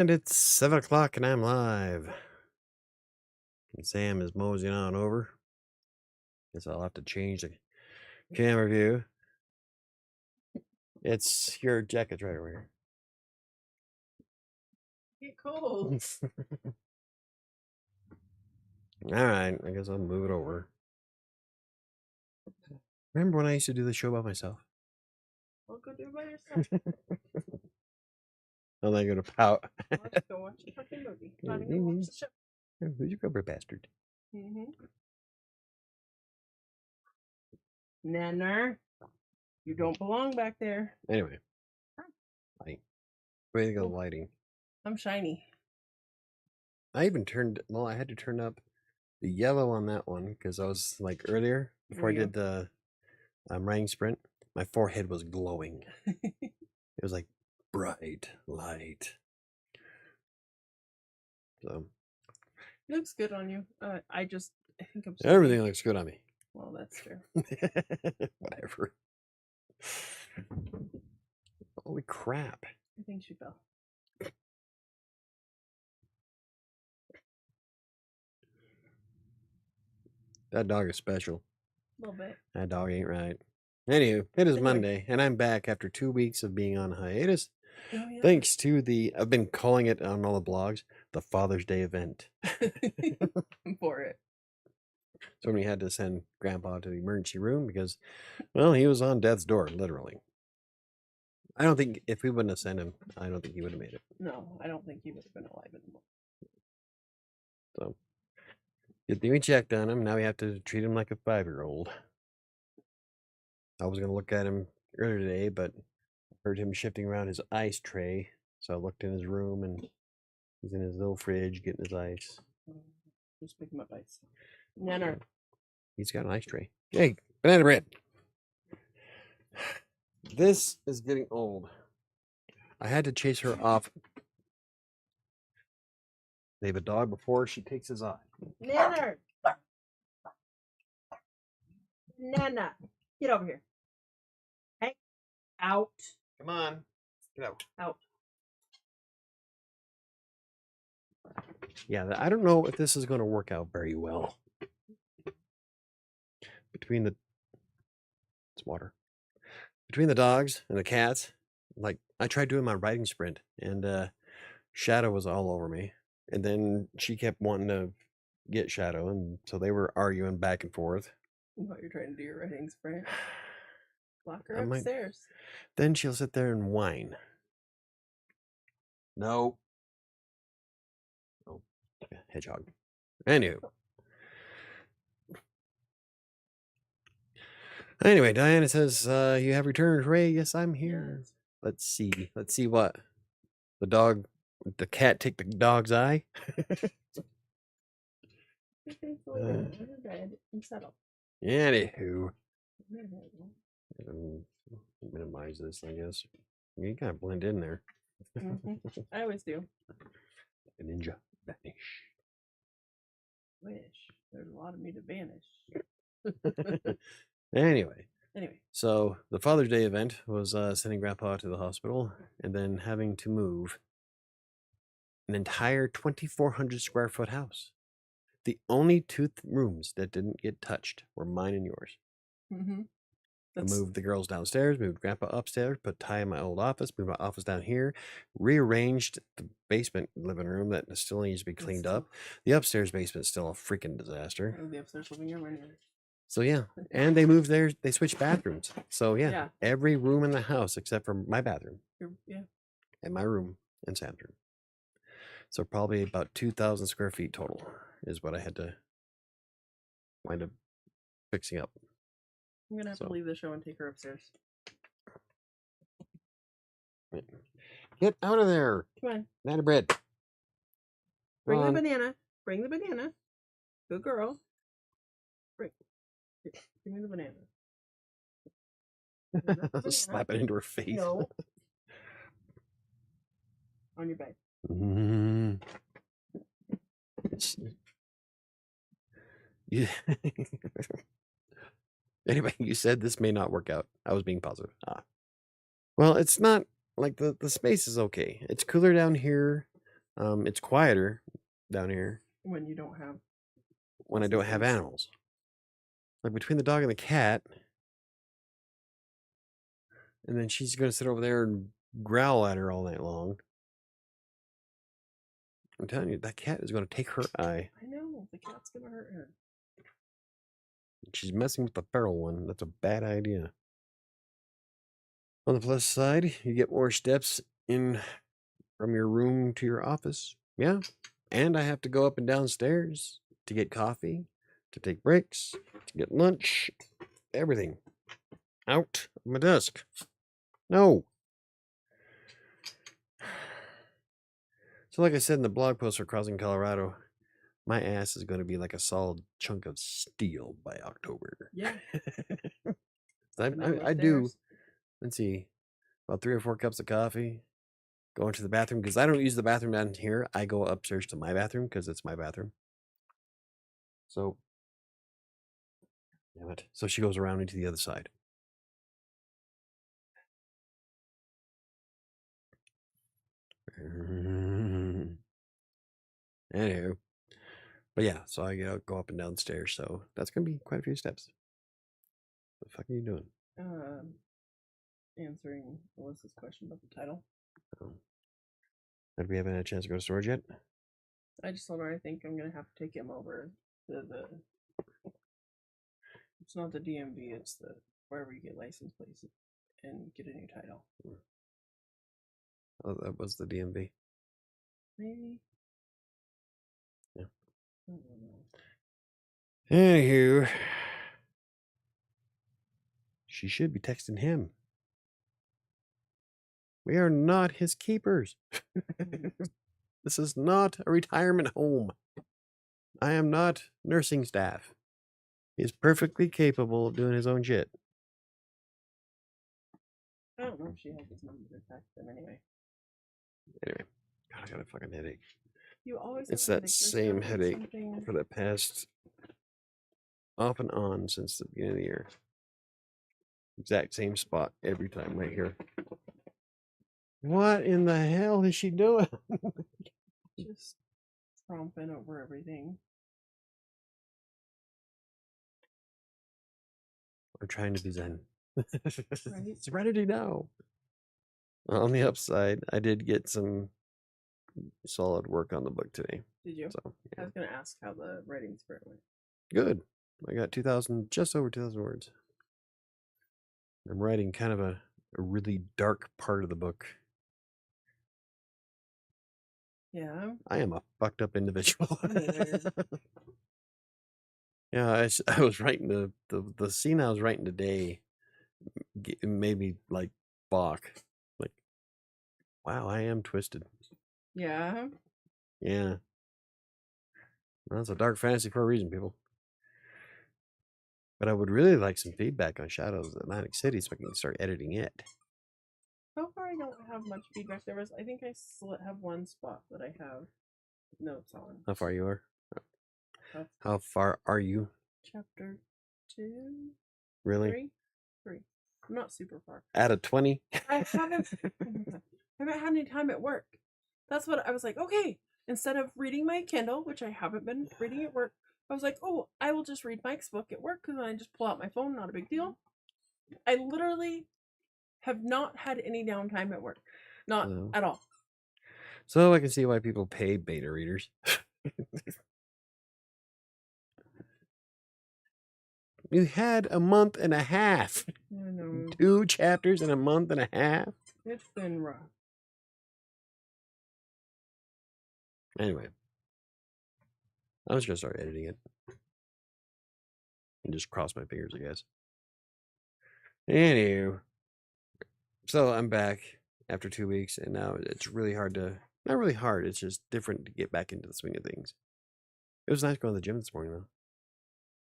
And it's 7 o'clock and I'm live. And Sam is moseying on over. Guess I'll have to change the camera view. It's your jacket's right over here. Get cold. Alright, I guess I'll move it over. Remember when I used to do the show by myself? Well, go do it by yourself. I'm not gonna pout. Go watch the fucking movie. Not even watch the show. Who's your rubber bastard? Nanner, you don't belong back there. Anyway. Light. Way to go, lighting. I'm shiny. I even turned, well, I had to turn up the yellow on that one because I was like earlier, before I did the writing sprint, my forehead was glowing. It was like bright light. So it looks good on you. I think I'm everything looks good on me. Well, that's true. Whatever. Holy crap. I think she fell. That dog is special. A little bit. That dog ain't right. Anywho, it is Monday, and I'm back after 2 weeks of being on hiatus. Oh, yeah. Thanks to I've been calling it on all the blogs, the Father's Day event. For it. So we had to send Grandpa to the emergency room because, well, he was on death's door, literally. I don't think, if we wouldn't have sent him, I don't think he would have made it. No, I don't think he would have been alive anymore. So, we checked on him. Now we have to treat him like a 5-year-old. I was going to look at him earlier today, but I heard him shifting around his ice tray. So I looked in his room, and he's in his little fridge getting his ice. Just pick him up ice. Nanner. He's got an ice tray. Hey, banana bread. This is getting old. I had to chase her off. They have a dog before she takes his eye. Nanner. Nana. Get over here. Hey. Out. Come on. Get out. Out. Yeah, I don't know if this is going to work out very well. Between the dogs and the cats, like I tried doing my writing sprint, and Shadow was all over me, and then she kept wanting to get Shadow, and so they were arguing back and forth. What, you're trying to do your writing sprint? Lock her upstairs. Then she'll sit there and whine. No. Oh, hedgehog. Anyway, Diana says, you have returned. Hooray, yes, I'm here. Yes. Let's see what? The cat take the dog's eye? Anywho. Minimize this, I guess. You kind of blend in there. I always do. A ninja vanish. Wish. There's a lot of me to vanish. Anyway, so the Father's Day event was sending Grandpa to the hospital and then having to move an entire 2,400 square foot house. The only 2 rooms that didn't get touched were mine and yours. I moved the girls downstairs, moved Grandpa upstairs, put Ty in my old office, moved my office down here, rearranged the basement living room that still needs to be cleaned up. The upstairs basement is still a freaking disaster. The upstairs living room anyway. So yeah, and they moved there. They switched bathrooms. So yeah, every room in the house except for my bathroom. And my room and Sam's room. So probably about 2,000 square feet total is what I had to wind up fixing up. I'm gonna have to leave the show and take her upstairs. Get out of there! Come on. Banana bread. Bring the banana. Bring the banana. Good girl. Bring me the banana. Slap it into her face. No. On your bed. Anyway, you said this may not work out. I was being positive. Well, it's not like the space is okay. It's cooler down here. It's quieter down here when you don't have when I don't have animals. Like between the dog and the cat, and then she's gonna sit over there and growl at her all night long. I'm telling you, that cat is gonna take her eye. I know the cat's gonna hurt her. She's messing with the feral one. That's a bad idea. On the plus side, you get more steps in from your room to your office. Yeah. And I have to go up and downstairs to get coffee, to take breaks, to get lunch, everything. Out of my desk. No. So, like I said in the blog post for Crossing Colorado, my ass is going to be like a solid chunk of steel by October. Yeah. I do, let's see, about 3 or 4 cups of coffee, go into the bathroom, because I don't use the bathroom down here. I go upstairs to my bathroom because it's my bathroom. So, damn it. So she goes around into the other side. Anywho. But yeah, so I go up and down the stairs. So that's going to be quite a few steps. What the fuck are you doing? Answering Alyssa's question about the title. Have we haven't had a chance to go to storage yet? I just told her I think I'm gonna have to take him over to the. It's not the DMV. It's the wherever you get license plates and get a new title. Oh, that was the DMV. Maybe. Yeah. I don't know. Anywho, she should be texting him. We are not his keepers. This is not a retirement home. I am not nursing staff. He's perfectly capable of doing his own shit. I don't know if she has his number to text him anyway. Anyway, God, I got a fucking headache. You always. It's that same headache for the past off and on since the beginning of the year. Exact same spot every time right here. What in the hell is she doing? Just tromping over everything. We're trying to be zen. Right? Serenity now. On the upside, I did get some solid work on the book today. Did you? So I was gonna ask how the writing spirit went. good. I got 2,000, just over 2,000 words. I'm writing kind of a really dark part of the book. Yeah. I am a fucked up individual. Yeah, I was writing the scene I was writing today. It made me like balk. Like, wow, I am twisted. Yeah. Yeah. Well, it's a dark fantasy for a reason, people. But I would really like some feedback on Shadows of Atlantic City so I can start editing it. So far, I don't have much feedback. I think I still have one spot that I have notes on. How far you are? How far are you? Chapter 2. Really? 3. I'm not super far. Out of 20? I haven't had any time at work. That's what I was like, okay, instead of reading my Kindle, which I haven't been reading at work, I was like, oh, I will just read Mike's book at work because then I just pull out my phone, not a big deal. I literally have not had any downtime at work. Not at all. So I can see why people pay beta readers. You had a month and a half. I know. 2 chapters in a month and a half. It's been rough. Anyway, I was gonna start editing it and just cross my fingers, I guess. Anywho, so I'm back after 2 weeks, and now it's really hard to, not really hard, it's just different to get back into the swing of things. It was nice going to the gym this morning, though.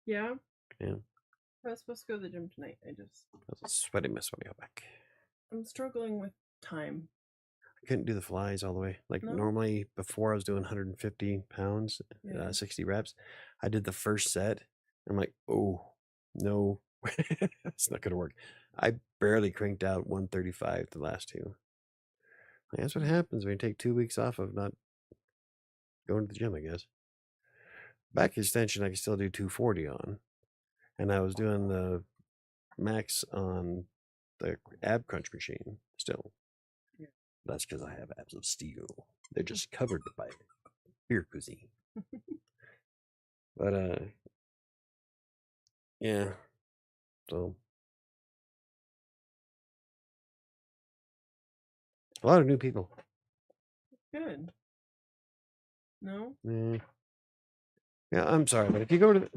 Yeah? Yeah. I was supposed to go to the gym tonight. I was sweating my sweaty back. I'm struggling with time. I couldn't do the flies all the way. Like normally before I was doing 150 pounds, 60 reps. I did the first set. I'm like, oh, no, it's not going to work. I barely cranked out 135 the last 2. Like, that's what happens when you take 2 weeks off of not going to the gym, I guess. Back extension, I can still do 240 on. And I was doing the max on the ab crunch machine still. Yeah. That's because I have abs of steel. They're just covered by beer cuisine. But yeah. So a lot of new people. Good. No? Yeah, I'm sorry, but if you go to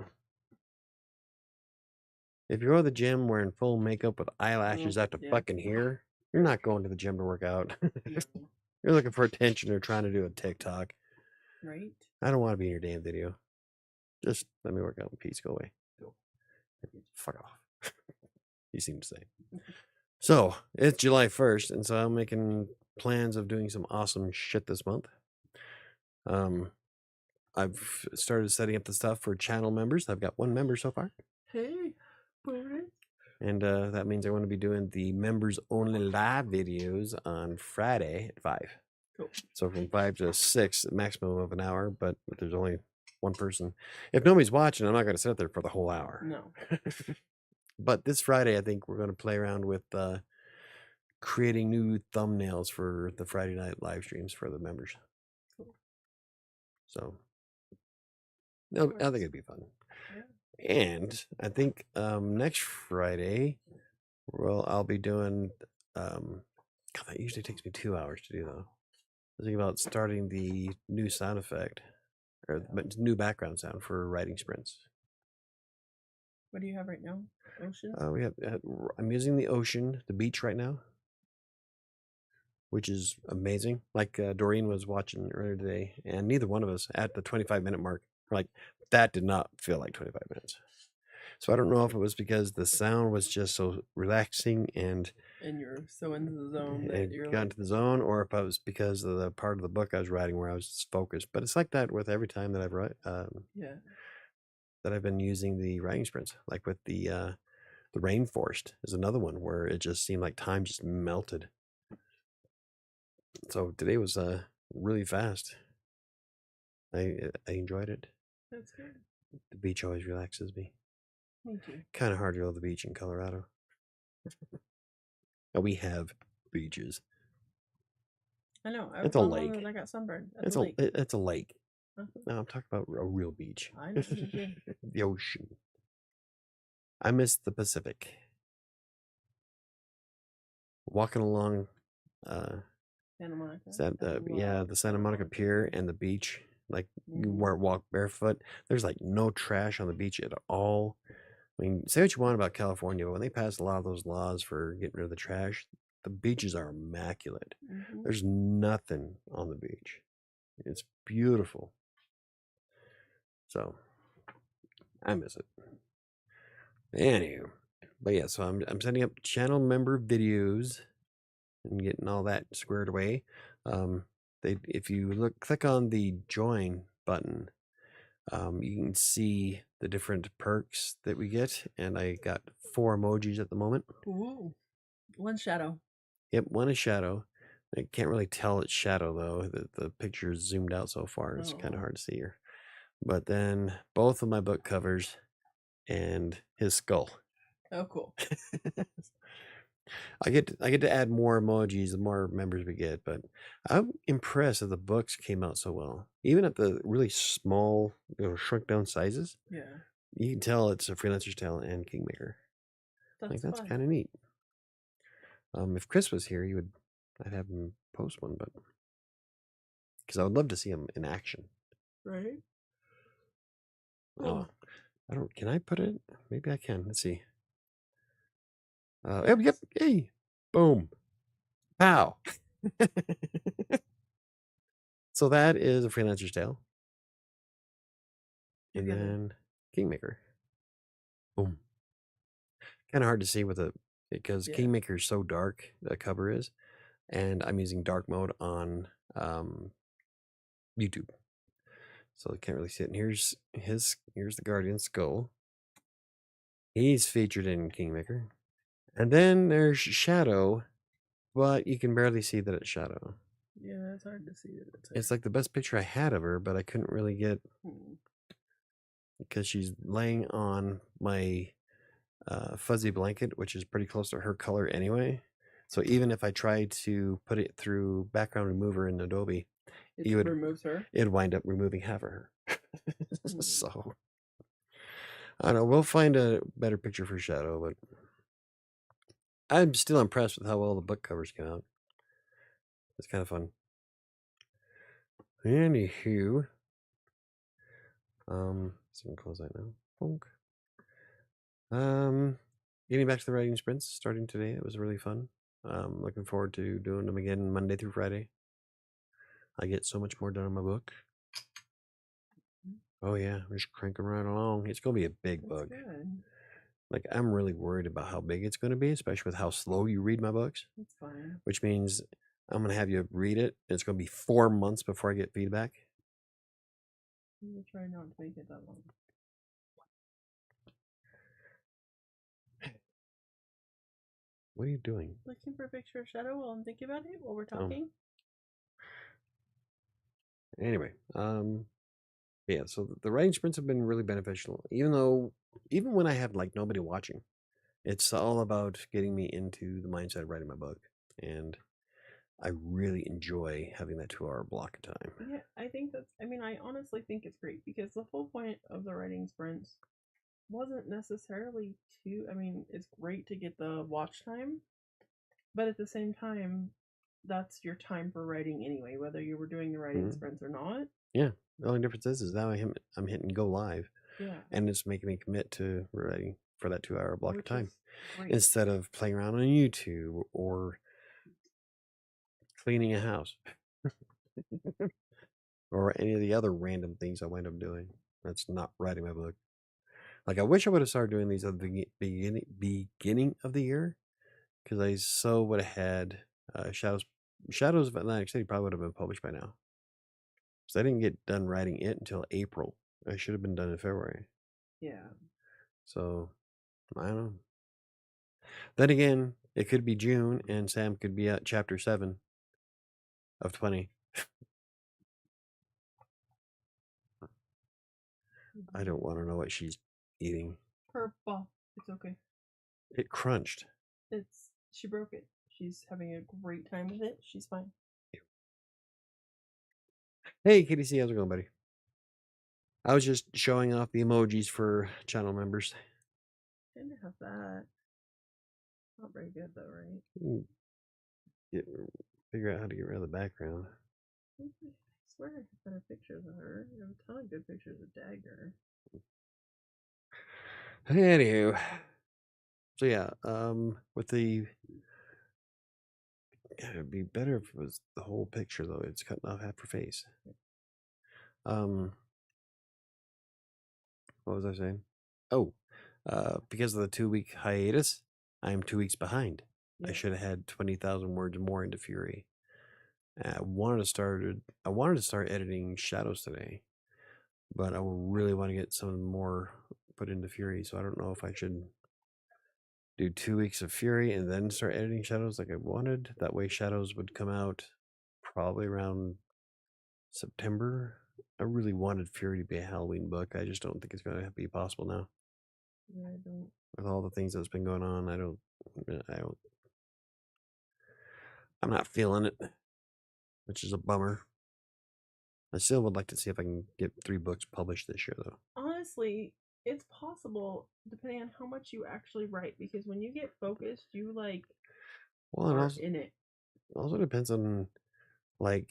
the gym wearing full makeup with eyelashes out to Yeah. fucking here, you're not going to the gym to work out. No. You're looking for attention or trying to do a TikTok. Right? I don't want to be in your damn video. Just let me work out in peace. Go away. Go. Fuck off. You seem to say. So it's July 1st, and so I'm making plans of doing some awesome shit this month. I've started setting up the stuff for channel members. I've got 1 member so far. Hey, bonus. And that means I want to be doing the members only live videos on Friday at 5. Cool. So from 5 to 6, a maximum of an hour, but there's only 1 person. If nobody's watching, I'm not going to sit there for the whole hour. No. But this Friday, I think we're going to play around with creating new thumbnails for the Friday night live streams for the members. Cool. So no, I think it'd be fun. Yeah. And I think next Friday, well, I'll be doing. God, that usually takes me 2 hours to do though. I was thinking about starting the new sound effect or new background sound for writing sprints. What do you have right now? Ocean? We have. I'm using the ocean, the beach right now, which is amazing. Like Doreen was watching earlier today, and neither one of us at the 25-minute mark were like, that did not feel like 25 minutes. So I don't know if it was because the sound was just so relaxing and you're so into the zone that it you're got like, into the zone, or if it was because of the part of the book I was writing where I was just focused. But it's like that with every time that I've yeah. that I've been using the writing sprints. Like with the rainforest is another one where it just seemed like time just melted. So today was really fast. I enjoyed it. That's good. The beach always relaxes me. Me too. Kind of hard to go to the beach in Colorado. We have beaches. I know. It's a lake. I got sunburned. It's a lake. Uh-huh. No, I'm talking about a real beach. I know. The ocean. I miss the Pacific. Walking along Santa Monica. the Santa Monica Pier and the beach, like you walk barefoot. There's like no trash on the beach at all. I mean, say what you want about California, but when they passed a lot of those laws for getting rid of the trash, the beaches are immaculate. Mm-hmm. There's nothing on the beach. It's beautiful. So I miss it. Anywho, but yeah, so I'm setting up channel member videos and getting all that squared away. If you click on the join button, you can see the different perks that we get, and I got 4 emojis at the moment. Ooh, 1 shadow. Yep, 1 is shadow. I can't really tell it's shadow though. The picture is zoomed out so far; it's kind of hard to see her. But then both of my book covers and his skull. Oh, cool. I get to add more emojis the more members we get, but I'm impressed that the books came out so well. Even at the really small, shrunk down sizes, yeah, you can tell it's a Freelancer's Tale and Kingmaker. That's kind of neat. If Chris was here, I'd have him post one, but because I would love to see him in action. Right. Oh, I don't. Can I put it? Maybe I can. Let's see. Yep. Hey, boom, pow. So that is a Freelancer's Tale, and then Kingmaker. Boom. Kind of hard to see because Kingmaker is so dark. The cover is, and I'm using dark mode on YouTube, so I can't really see it. And here's the Guardian skull. He's featured in Kingmaker, and then there's Shadow, but you can barely see that it's Shadow. Yeah, it's hard to see it. It's like the best picture I had of her, but I couldn't really get because she's laying on my fuzzy blanket, which is pretty close to her color anyway. So even if I tried to put it through background remover in Adobe, it removes her. It'd wind up removing half of her. So I don't know. We'll find a better picture for Shadow, but I'm still impressed with how well the book covers came out. It's kind of fun. Anywho, so we can close that now. Bonk. Getting back to the writing sprints starting today. It was really fun. Looking forward to doing them again Monday through Friday. I get so much more done on my book. Oh yeah, we're just cranking right along. It's gonna be a big book. Good. Like I'm really worried about how big it's gonna be, especially with how slow you read my books. That's fine. Which means I'm gonna have you read it. And it's gonna be 4 months before I get feedback. I'm gonna try not to make it that long. What are you doing? Looking for a picture of Shadow while I'm thinking about it while we're talking. Anyway, yeah, so the writing sprints have been really beneficial. Even when I have like nobody watching, it's all about getting me into the mindset of writing my book. And I really enjoy having that 2-hour block of time. Yeah, I honestly think it's great because the whole point of the writing sprints wasn't necessarily it's great to get the watch time, but at the same time, that's your time for writing anyway, whether you were doing the writing sprints or not. Yeah. The only difference is now I'm hitting go live. Yeah. And it's making me commit to writing for that 2-hour block of time. Great. Instead of playing around on YouTube or cleaning a house. Or any of the other random things I wind up doing. That's not writing my book. Like I wish I would have started doing these at the beginning of the year, because I so would have had Shadows of Atlantic City probably would have been published by now. Because I didn't get done writing it until April. I should have been done in February. Yeah. So I don't know. Then again, it could be June and Sam could be at chapter 7 of 20. I don't want to know what she's eating. Her ball. It's okay. It crunched. She broke it. She's having a great time with it. She's fine. Hey, KDC, how's it going, buddy? I was just showing off the emojis for channel members. I didn't have that. Not very good though, right? Figure out how to get rid of the background. I swear I have better pictures of her. I have a ton of good pictures of Dagger. Anywho, so yeah, with the it'd be better if it was the whole picture though. It's cutting off half her face. What was I saying? Oh, because of the 2-week hiatus, I'm 2 weeks behind. Yeah. I should have had 20,000 words more into Fury. I wanted to start editing Shadows today, but I really want to get some more put into Fury. So I don't know if I should do 2 weeks of Fury and then start editing Shadows like I wanted. That way Shadows would come out probably around September. I really wanted Fury to be a Halloween book. I just don't think it's going to be possible now. Yeah, I don't. With all the things that's been going on, I'm not feeling it, which is a bummer. I still would like to see if I can get 3 books published this year, though. Honestly, it's possible depending on how much you actually write, because when you get focused, you are in it. It also depends on like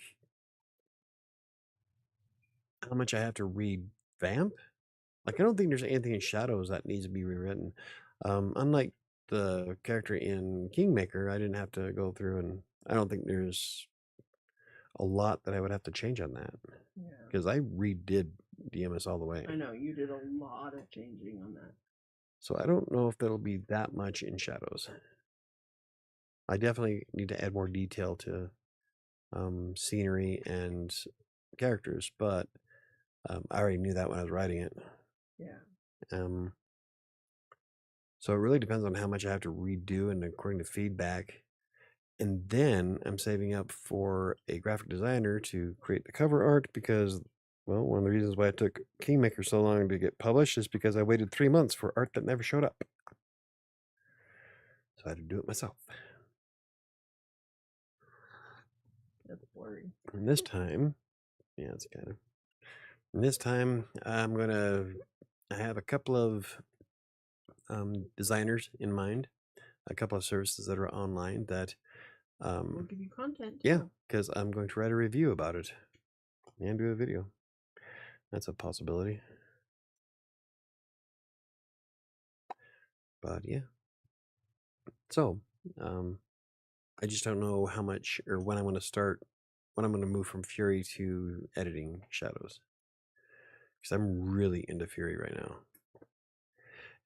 how much I have to revamp. Like I don't think there's anything in Shadows that needs to be rewritten. Unlike the character in Kingmaker, I didn't have to go through, and I don't think there's a lot that I would have to change on that. Yeah. Because I redid DMS all the way. I know, you did a lot of changing on that. So I don't know if there'll be that much in Shadows. I definitely need to add more detail to scenery and characters, but I already knew that when I was writing it. Yeah. So it really depends on how much I have to redo, and according to feedback, And then I'm saving up for a graphic designer to create the cover art because, well, one of the reasons why it took Kingmaker so long to get published is because I waited 3 months for art that never showed up. So I had to do it myself. That's blurry. And this time, yeah, it's kind of. And this time, I have a couple of designers in mind, a couple of services that are online that We'll give you content. yeah, too. because I'm going to write a review about it and do a video. That's a possibility. But yeah. So, I just don't know how much or when I'm going to move from Fury to editing Shadows. Because I'm really into Fury right now.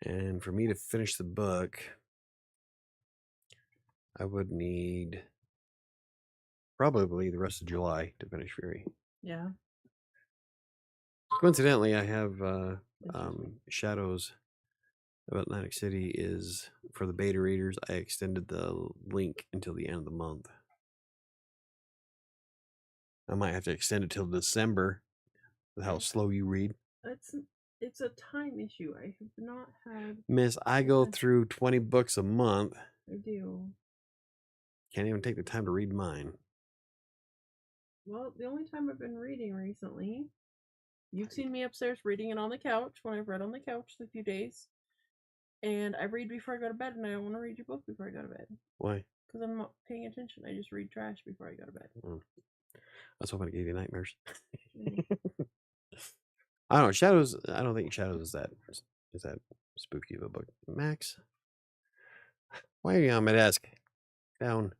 And for me to finish the book, I would need probably the rest of July to finish Fury. Yeah. Coincidentally, I have Interesting. Shadows of Atlantic City is for the beta readers. I extended the link until the end of the month. I might have to extend it till December with how slow you read. It's a time issue. I have not had. Miss, I go through 20 books a month. I do. Can't even take the time to read mine. Well, the only time I've been reading recently, you've seen me upstairs reading it on the couch when I've read on the couch a few days. And I read before I go to bed, and I don't want to read your book before I go to bed. Why? Because I'm not paying attention. I just read trash before I go to bed. I was hoping to give you nightmares. I don't know. Shadows. I don't think Shadows is that spooky of a book. Max, why are you on my desk? Down.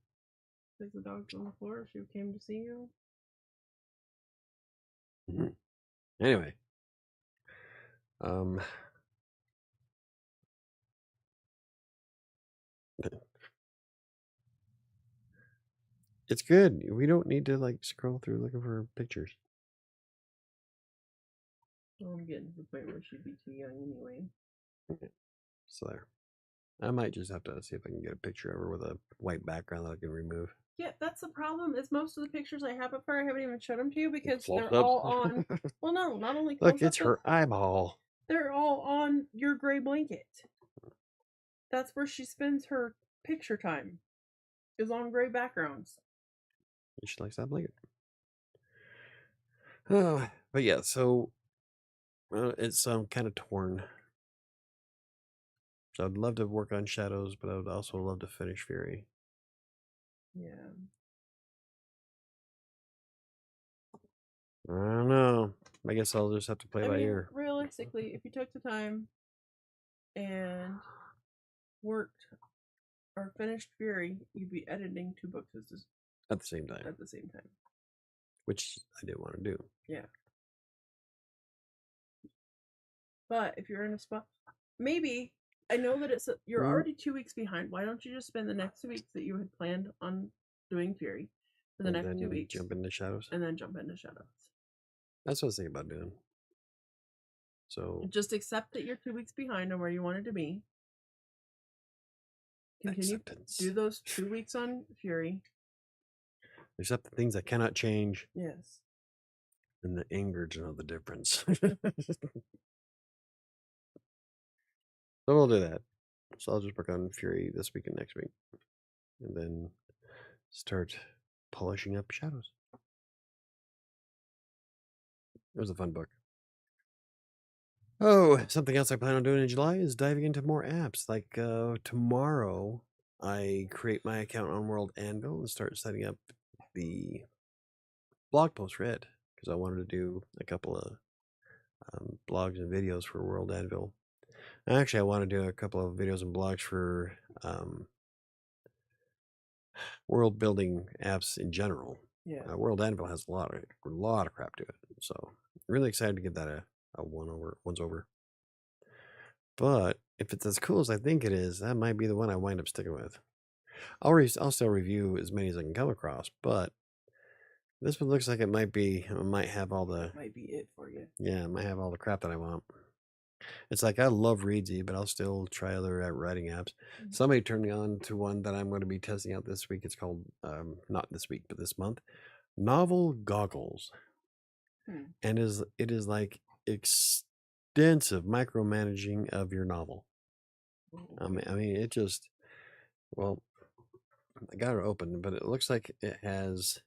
Because the dog's on the floor. She came to see you. Anyway, it's good. We don't need to like scroll through looking for pictures. Well, I'm getting to the point where she'd be too young anyway. Okay. So there. I might just have to see if I can get a picture of her with a white background that I can remove. Yeah, that's the problem. Is most of the pictures I have up there, I haven't even showed them to you because they're Close-ups. all on. Well, no, not only Look, close-ups, it's her eyeball. they're all on your gray blanket. That's where she spends her picture time. Is on gray backgrounds. She likes that blanket. Oh, but yeah, so it's kind of torn. So I'd love to work on Shadows, but I would also love to finish Fury. Yeah. I don't know. I guess I'll just have to play by ear. Realistically, if you took the time and worked or finished Fury, you'd be editing 2 books At the same time. at the same time. Which I did want to do. Yeah. But if you're in a spot, maybe I know that you're already 2 weeks behind. Why don't you just spend the next 2 weeks that you had planned on doing Fury for the next 2 weeks, jump into Shadows, and then jump into Shadows? That's what I was thinking about doing. So just accept that you're 2 weeks behind on where you wanted to be. Continue. Acceptance. Do those 2 weeks on Fury. Accept the things I cannot change. Yes. And the anger to know the difference. So we'll do that. So I'll just work on Fury this week and next week. And then start polishing up Shadows. It was a fun book. Oh, something else I plan on doing in July is diving into more apps. Like tomorrow, I create my account on World Anvil and start setting up the blog post for it. Because I wanted to do a couple of blogs and videos for World Anvil. Actually, I want to do a couple of videos and blogs for world building apps in general. Yeah. World Anvil has a lot of crap to it, so really excited to give that a once over. But if it's as cool as I think it is, that might be the one I wind up sticking with. I'll still review as many as I can come across, but this one looks like it might have all the might be it for you. Yeah, it might have all the crap that I want. It's like I love Readsy, but I'll still try other writing apps. Somebody turned me on to one that I'm going to be testing out this week. It's called, not this week, but this month, Novel Goggles. And it is like extensive micromanaging of your novel. I mean, it just, well, I got it open, but it looks like it has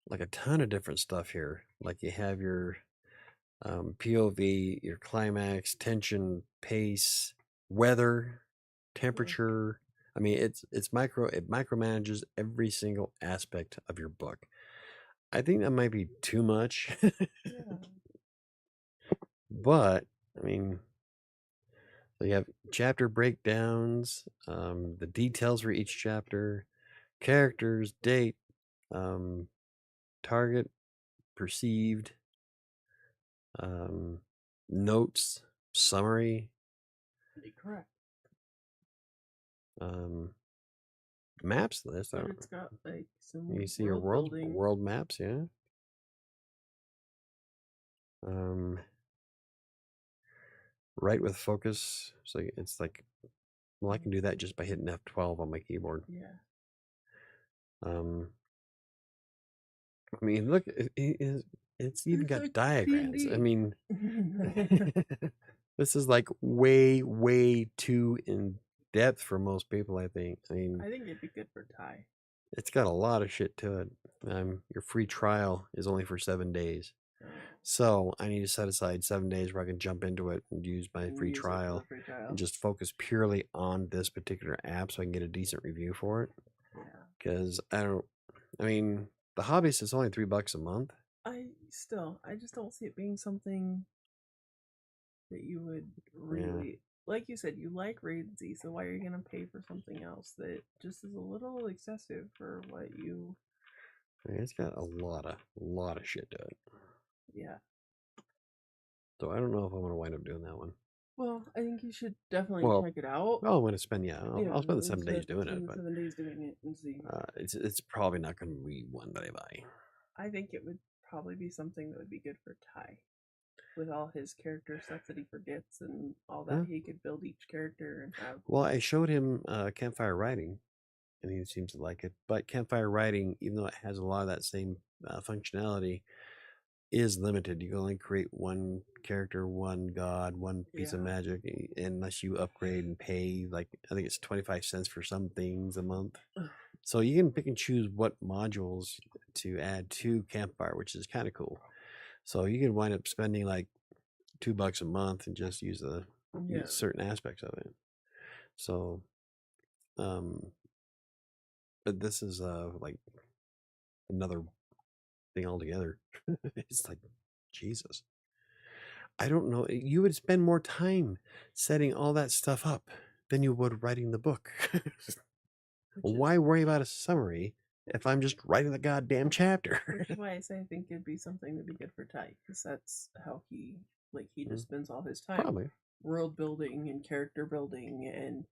like a ton of different stuff here. Like you have your POV, your climax, tension, pace, weather, temperature. I mean, it micromanages every single aspect of your book. I think that might be too much. But I mean, so you have chapter breakdowns, the details for each chapter, characters, date, target, perceived, notes, summary, Correct. maps list. But it's got like some You see your world maps, yeah. Write with focus. So it's like, well, I can do that just by hitting F12 on my keyboard. Yeah. I mean, look, it's even got diagrams. I mean, this is like way too in depth for most people, I think. I mean, I think it'd be good for Ty. It's got a lot of shit to it. Your free trial is only for 7 days. So I need to set aside 7 days where I can jump into it and use my free trial and just focus purely on this particular app so I can get a decent review for it. Because I mean, the Hobbyist is only $3 a month. I just don't see it being something that you would really, like you said, you like Readsy, so why are you gonna pay for something else that just is a little excessive for what you? It's got a lot of shit to it. Yeah. So I don't know if I'm gonna wind up doing that one. Well, I think you should definitely check it out. Well, I'm gonna spend I'll spend the 7 days doing it, but 7 days doing it and see. It's probably not gonna be one that I buy. I think it would probably be something that would be good for Ty. With all his character stuff that he forgets and all that, he could build each character and have. Well, I showed him campfire writing, and he seems to like it. But campfire writing, even though it has a lot of that same functionality, is limited. You can only create one character, one god, one piece of magic, unless you upgrade and pay. Like I think it's 25 cents for some things a month. So you can pick and choose what modules to add to campfire, which is kind of cool. So you can wind up spending like $2 a month and just use certain aspects of it. So, but this is like another thing altogether. It's like, Jesus. I don't know. You would spend more time setting all that stuff up than you would writing the book. Why worry about a summary if I'm just writing the goddamn chapter? Which is why I say I think it'd be something that'd be good for Ty, because that's how he just spends all his time. Probably. World building and character building, and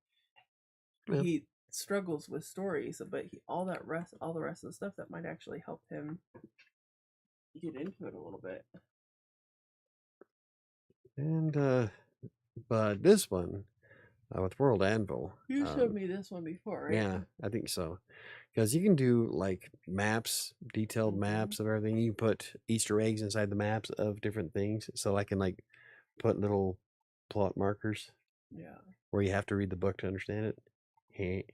he struggles with stories, but all the rest of the stuff that might actually help him get into it a little bit. And but this one with World Anvil, you showed me this one before, right? Yeah, I think so. Because you can do like maps, detailed maps of everything. You put Easter eggs inside the maps of different things, so I can like put little plot markers. Yeah. Where you have to read the book to understand it. Hey.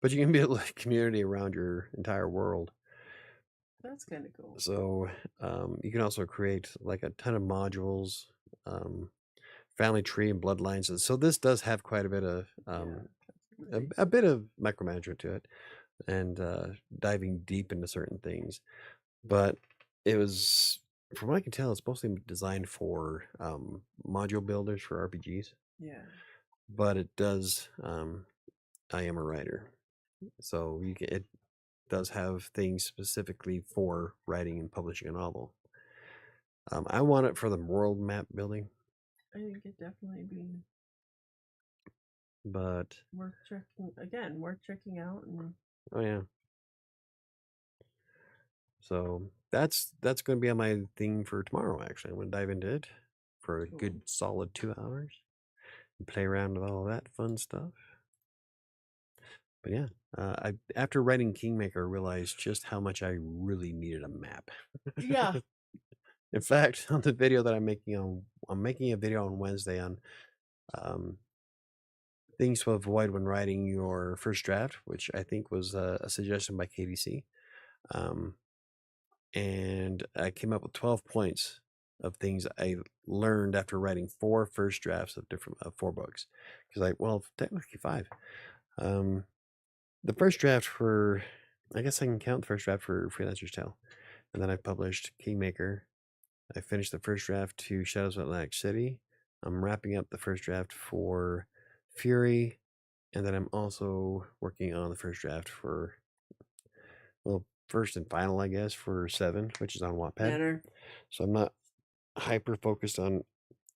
But you can build a community around your entire world. That's kind of cool. So you can also create like a ton of modules, family tree and bloodlines. So this does have quite a bit of a bit of micromanagement to it, and diving deep into certain things. But it was, from what I can tell, it's mostly designed for module builders for RPGs. Yeah. But it does. I am a writer, so it does have things specifically for writing and publishing a novel. I want it for the world map building. I think it definitely be. But worth checking out. And oh yeah. So that's going to be on my thing for tomorrow. Actually, I'm going to dive into it. for a Cool. good solid 2 hours and play around with all that fun stuff. But yeah, I after writing Kingmaker, I realized just how much I really needed a map. Yeah. In fact, on the video that I'm making a video on Wednesday on um, things to avoid when writing your first draft, which I think was a suggestion by KDC. And I came up with 12 points of things I learned after writing 4 first drafts of different 4 books. Because technically 5. The first draft for, I guess I can count the first draft for Freelancer's Tale. And then I published Kingmaker. I finished the first draft to Shadows of Atlantic City. I'm wrapping up the first draft for Fury. And then I'm also working on the first draft for, first and final, I guess, for 7, which is on Wattpad. Banner. So I'm not hyper focused on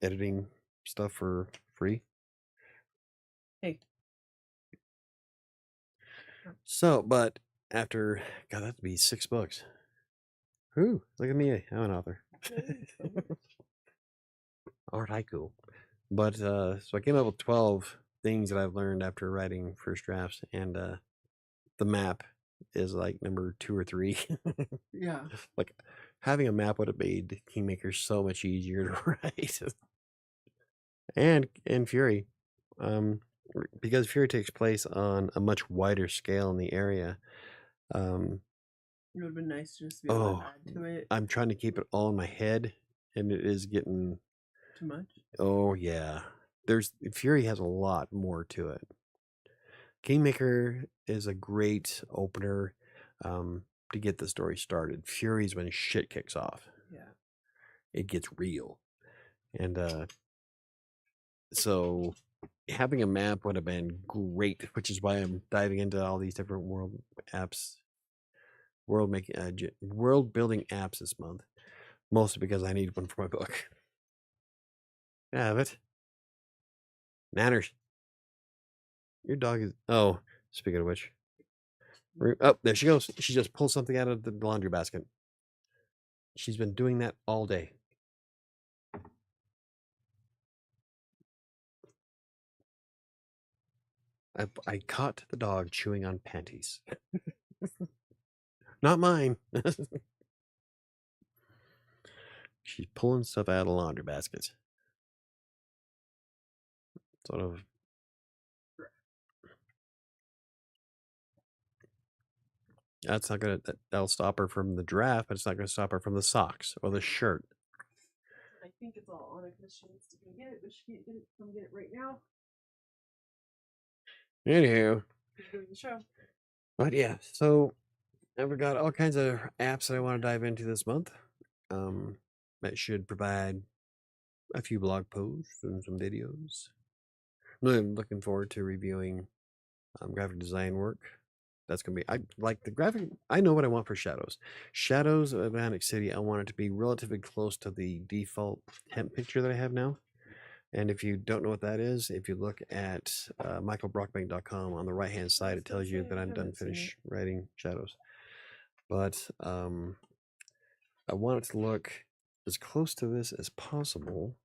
editing stuff for free. Hey. So, but after, God, that'd be 6 books. Ooh, look at me. I'm an author. Aren't I cool? But, so I came up with 12 things that I've learned after writing first drafts, and the map is like number 2 or 3. Yeah. Like, having a map would have made Kingmaker so much easier to write. and Fury. Because Fury takes place on a much wider scale in the area. It would have been nice to just be able to add to it. I'm trying to keep it all in my head, and it is getting too much. Oh yeah, Fury has a lot more to it. Kingmaker is a great opener to get the story started. Fury's when shit kicks off. Yeah, it gets real, and so having a map would have been great, which is why I'm diving into all these different world building apps this month, mostly because I need one for my book. I have it. Nanners. Your dog is. Oh, speaking of which. Oh, there she goes. She just pulled something out of the laundry basket. She's been doing that all day. I caught the dog chewing on panties. Not mine. She's pulling stuff out of laundry baskets. Sort of. That's not gonna. That'll stop her from the draft, but it's not gonna stop her from the socks or the shirt. I think it's all on her because she needs to go get it, but she can't come get it right now. Anywho, she's doing the show. But yeah, so I've got all kinds of apps that I want to dive into this month. That should provide a few blog posts and some videos. I'm really looking forward to reviewing graphic design work. That's gonna be. I like the graphic. I know what I want for Shadows. Shadows of Atlantic City. I want it to be relatively close to the default temp picture that I have now. And if you don't know what that is, if you look at michaelbrockbank.com on the right hand side, it tells you that I'm done finished writing Shadows. But I want it to look as close to this as possible.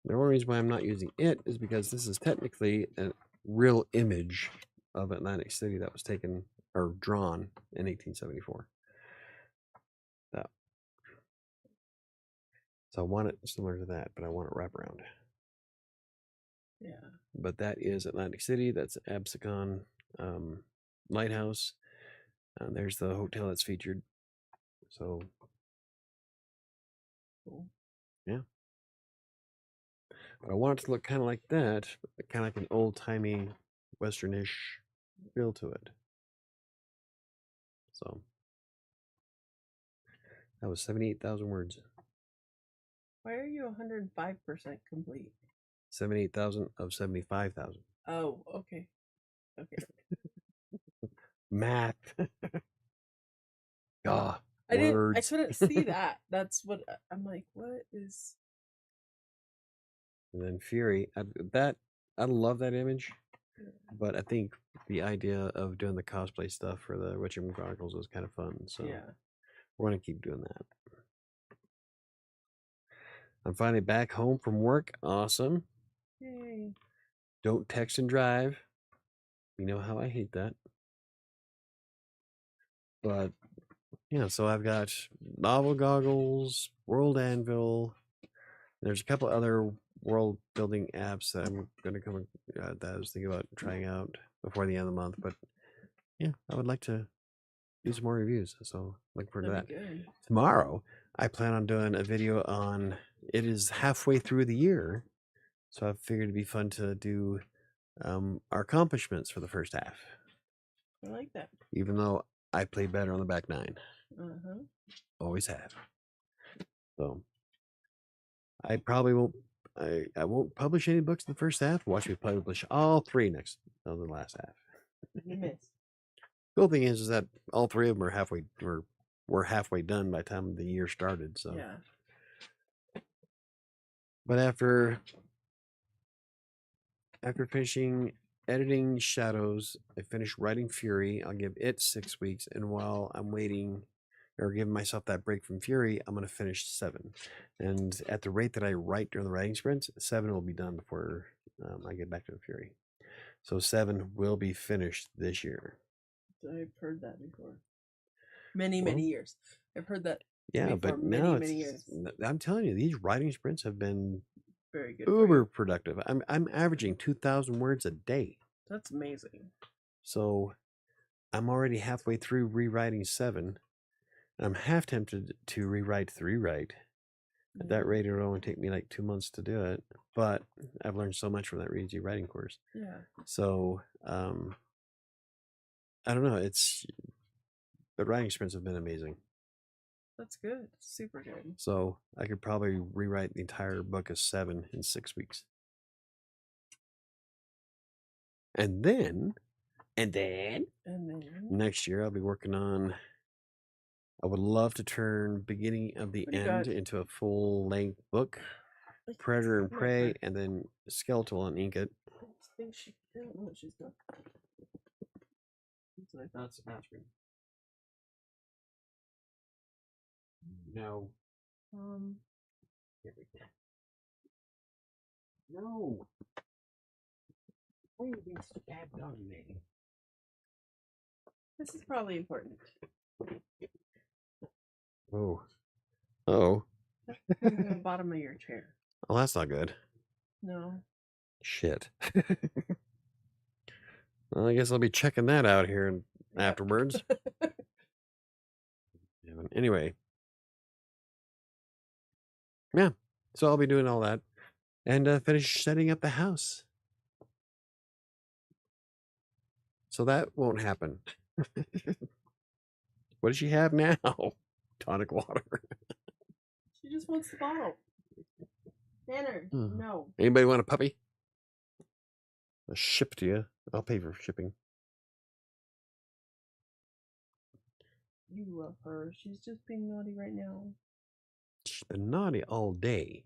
The only reason why I'm not using it is because this is technically a real image of Atlantic City that was taken or drawn in 1874. That. So I want it similar to that, but I want it wraparound. Yeah. But that is Atlantic City. That's Absecon Lighthouse. There's the hotel that's featured. So, cool. Yeah. But I want it to look kind of like that, kind of like an old-timey, westernish feel to it. So, that was 78,000 words. Why are you 105% complete? 78,000 of 75,000. Oh, okay. Okay. Math. I couldn't see that. That's what I'm like. What is? And then Fury. I love that image, but I think the idea of doing the cosplay stuff for the Witching Chronicles was kind of fun. So yeah, we're gonna keep doing that. I'm finally back home from work. Awesome. Yay. Don't text and drive. You know how I hate that. But yeah, so I've got novel goggles, World Anvil. There's a couple other world building apps that I'm going to come that I was thinking about trying out before the end of the month. But yeah, I would like to do some more reviews. So look forward to That'd that. be good. Tomorrow, I plan on doing a video on it is halfway through the year. So I figured it'd be fun to do our accomplishments for the first half. I like that. Even though I played better on the back nine. Uh-huh. Always have. So I probably won't. I won't publish any books in the first half. Watch me publish all three next on the last half. You missed. Cool thing is that all three of them are halfway or were halfway done by the time the year started. So Yeah. but after finishing editing Shadows, I finished writing Fury. I'll give it 6 weeks, and while I'm waiting or giving myself that break from Fury, I'm going to finish 7. And at the rate that I write during the writing sprints, 7 will be done before I get back to the Fury. So 7 will be finished this year. I've heard that before. Many years. I've heard that. Yeah, before but now many years. I'm telling you, these writing sprints have been Very good. uber productive. I'm averaging 2,000 words a day. That's amazing. So I'm already halfway through rewriting 7. And I'm half tempted to rewrite 3 right. At that rate, it would only take me like 2 months to do it. But I've learned so much from that Reads You writing course. Yeah. So I don't know. The writing sprints have been amazing. That's good. Super good. So I could probably rewrite the entire book of 7 in 6 weeks. And then next year I'll be working on. I would love to turn Beginning of the End into a full length book. Predator and Prey, and then Skeletal on Inkitt. I think I don't know what she's done. That's what I thought. No. No. Why are you being stabbed on me? This is probably important. Oh. Oh. The bottom of your chair. Oh, that's not good. No. Shit. Well, I guess I'll be checking that out here afterwards. Anyway. Yeah. So I'll be doing all that and finish setting up the house. So that won't happen. What does she have now? Tonic water. She just wants the bottle. Tanner, no. Anybody want a puppy? I'll ship to you. I'll pay for shipping. You love her. She's just being naughty right now. She's been naughty all day.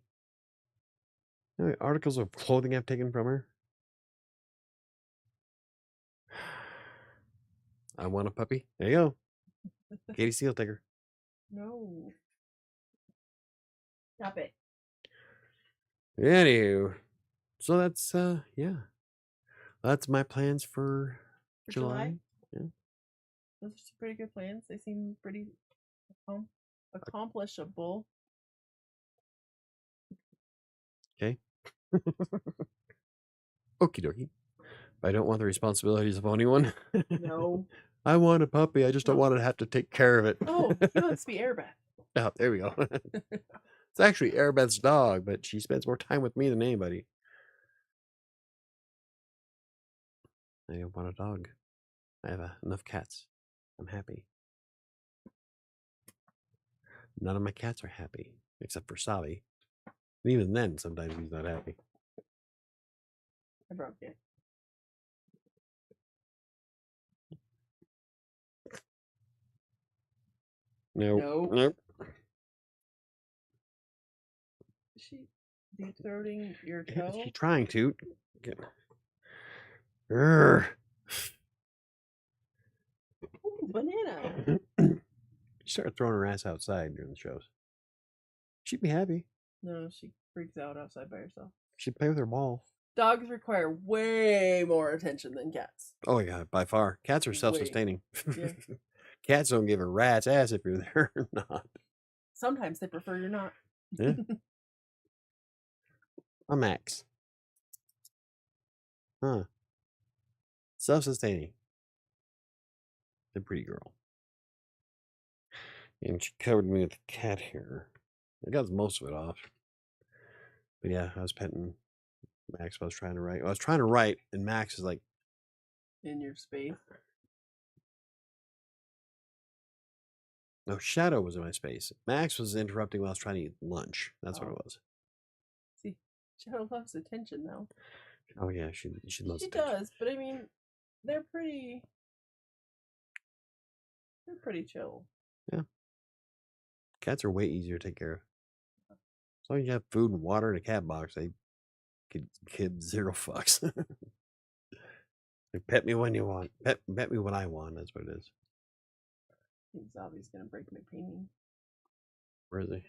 How many articles of clothing I've taken from her? I want a puppy. There you go. Katie Steele, take her. No. Stop it. Anywho, so that's yeah. That's my plans for July. Yeah. Those are some pretty good plans. They seem pretty accomplishable. Okay. Okie dokie. I don't want the responsibilities of owning one. No. I want a puppy. I just don't want to have to take care of it. Oh, he wants to be Airbeth. Oh, there we go. It's actually Airbeth's dog, but she spends more time with me than anybody. I don't want a dog. I have enough cats. I'm happy. None of my cats are happy, except for Savi. And even then, sometimes he's not happy. I broke it. Nope. Is she deep throating your toe? She's trying to. Ooh, banana. She started throwing her ass outside during the shows. She'd be happy. No, she freaks out outside by herself. She'd play with her ball. Dogs require way more attention than cats. Oh yeah, by far. Cats are Way. self-sustaining. Yeah. Cats don't give a rat's ass if you're there or not. Sometimes they prefer you're not. Yeah. A Max. Huh. Self-sustaining. The pretty girl. And she covered me with cat hair. I got most of it off. But yeah, I was petting Max while I was trying to write. I was trying to write, and Max is like, In your space. no, Shadow was in my space. Max was interrupting while I was trying to eat lunch. That's what it was. See, Shadow loves attention though. Oh yeah, she loves She attention. does, but I mean, they're pretty chill. Yeah. Cats are way easier to take care of. As long as you have food and water in a cat box, they could give zero fucks. Like, pet me when you want. Pet me when I want. That's what it is. I think Zabi's gonna break my painting. Where is he?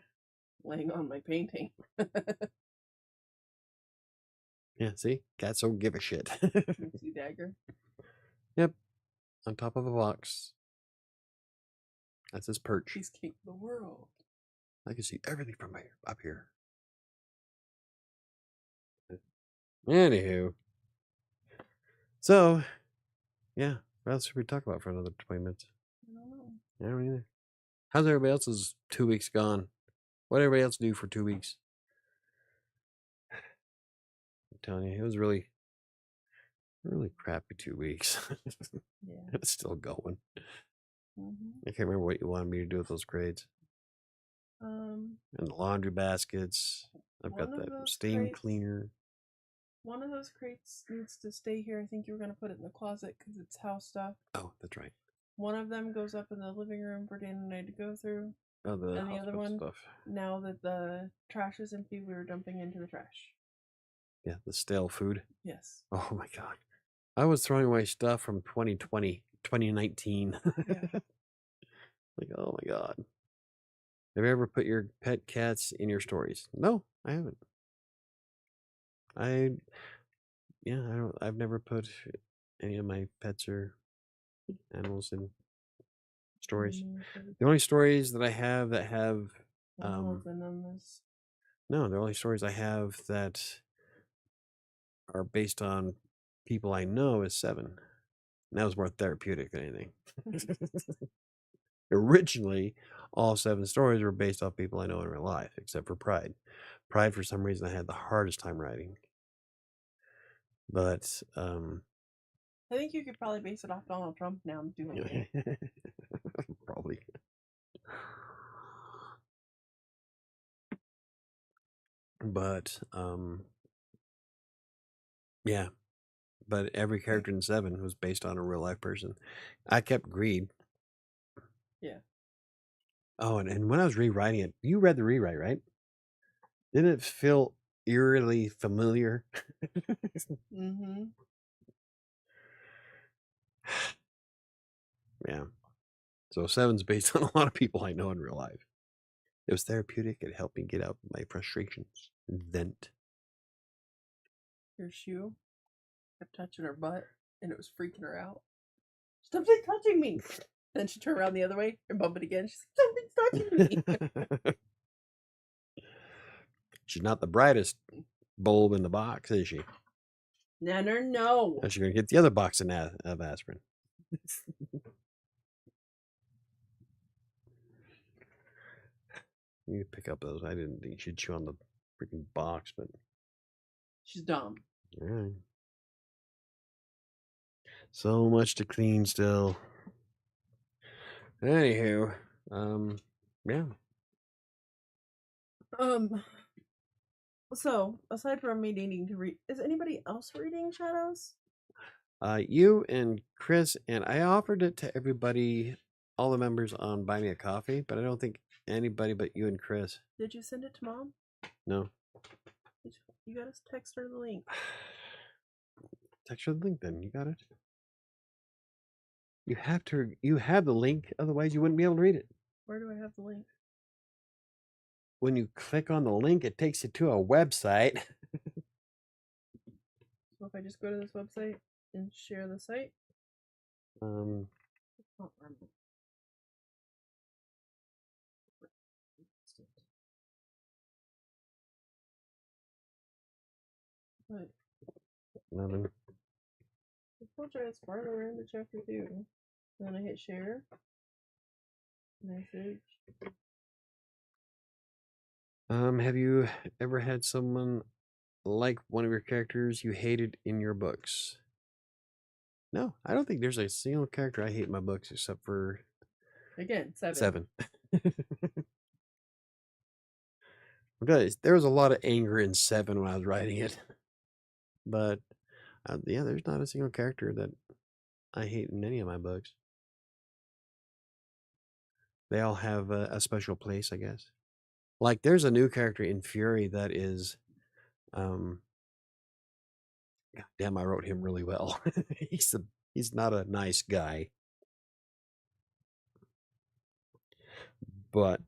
Laying on my painting. Yeah, see? Cats don't give a shit. Oopsie dagger. Yep. On top of a box. That's his perch. He's king of the world. I can see everything from up here. Anywho. So, yeah. What else should we talk about for another 20 minutes? I don't know. I don't either. How's everybody else's 2 weeks gone? What did everybody else do for 2 weeks? I'm telling you, it was really crappy 2 weeks. Yeah. It's still going. Mm-hmm. I can't remember what you wanted me to do with those grades. And the laundry baskets. I've got that steam cleaner. One of those crates needs to stay here. I think you were going to put it in the closet because it's house stuff. Oh, that's right. One of them goes up in the living room for Dan and I to go through. Oh, the and the other one, stuff. Now that the trash is empty, we were dumping into the trash. Yeah, the stale food. Yes. Oh my god. I was throwing away stuff from 2020, 2019. Yeah. Like, oh my god. Have you ever put your pet cats in your stories? No, I haven't. I've never put any of my pets or animals in stories. The only stories that I have that have animals in them is no, the only stories I have that are based on people I know is 7. And that was more therapeutic than anything. Originally, all 7 stories were based off people I know in real life, except for Pride. Pride, for some reason, I had the hardest time writing. But I think you could probably base it off Donald Trump now doing it. Probably. But yeah. But every character in 7 was based on a real life person. I kept Greed. Yeah. Oh, and when I was rewriting it, you read the rewrite, right? Didn't it feel eerily familiar? Mm-hmm. Yeah. So 7's based on a lot of people I know in real life. It was therapeutic. It helped me get out my frustrations and vent. Her shoe kept touching her butt, and it was freaking her out. Stop touching me! Then she turned around the other way and bumped it again. She's like, something's touching me. She's not the brightest bulb in the box, is she? No. Now she's going to get the other box of aspirin. You need to pick up those. I didn't think she'd chew on the freaking box, but she's dumb. All right. So much to clean still. Anywho, yeah. So, aside from me needing to read, is anybody else reading Shadows? You and Chris, and I offered it to everybody, all the members on Buy Me a Coffee, but I don't think anybody but you and Chris. Did you send it to Mom? No. You gotta text her the link. Text her the link then. You got it? You have the link, otherwise you wouldn't be able to read it. Where do I have the link? when you click on the link, it takes you to a website. So if I just go to this website and share the site, Um, oh, I'm- but nothing. the project is farther into chapter 2. Then I hit share. Message. Have you ever had someone like one of your characters you hated in your books? No, I don't think there's a single character I hate in my books except for Again, 7. 7. Because there was a lot of anger in 7 when I was writing it. But yeah, there's not a single character that I hate in any of my books. They all have a special place, I guess. Like there's a new character in Fury that is God damn, I wrote him really well. He's not a nice guy. But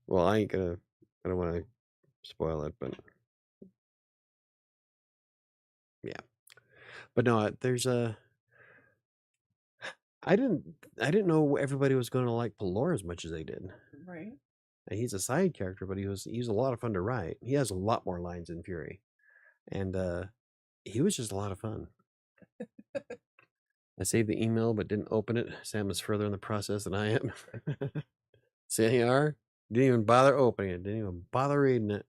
well, I don't want to spoil it, but yeah. But no, there's I didn't know everybody was going to like Pelor as much as they did. Right. And he's a side character, but he's a lot of fun to write. He has a lot more lines in Fury, and he was just a lot of fun. I saved the email but didn't open it. Sam is further in the process than I am. See, you are. Didn't even bother opening it. Didn't even bother reading it.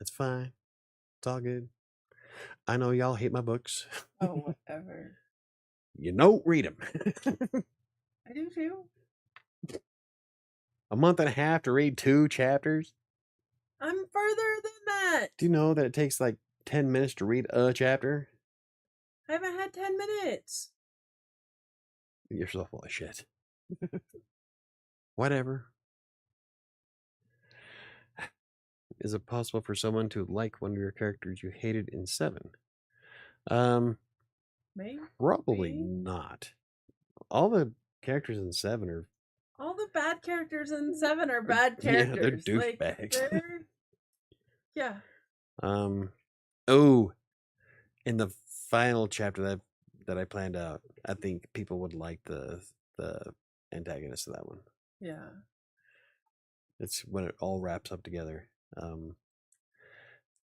It's fine. It's all good. I know y'all hate my books. Oh, whatever. You don't read them. I do too. A month and a half to read 2 chapters. I'm further than that. Do you know that it takes like 10 minutes to read a chapter? I haven't had 10 minutes. You're so full of shit. Whatever. Is it possible for someone to like one of your characters you hated in 7? Maybe. Probably not. All the characters in 7 are. All the bad characters in 7 are bad characters. Yeah, they're douchebags. Yeah. Oh, in the final chapter that I planned out, I think people would like the antagonist of that one. Yeah. It's when it all wraps up together.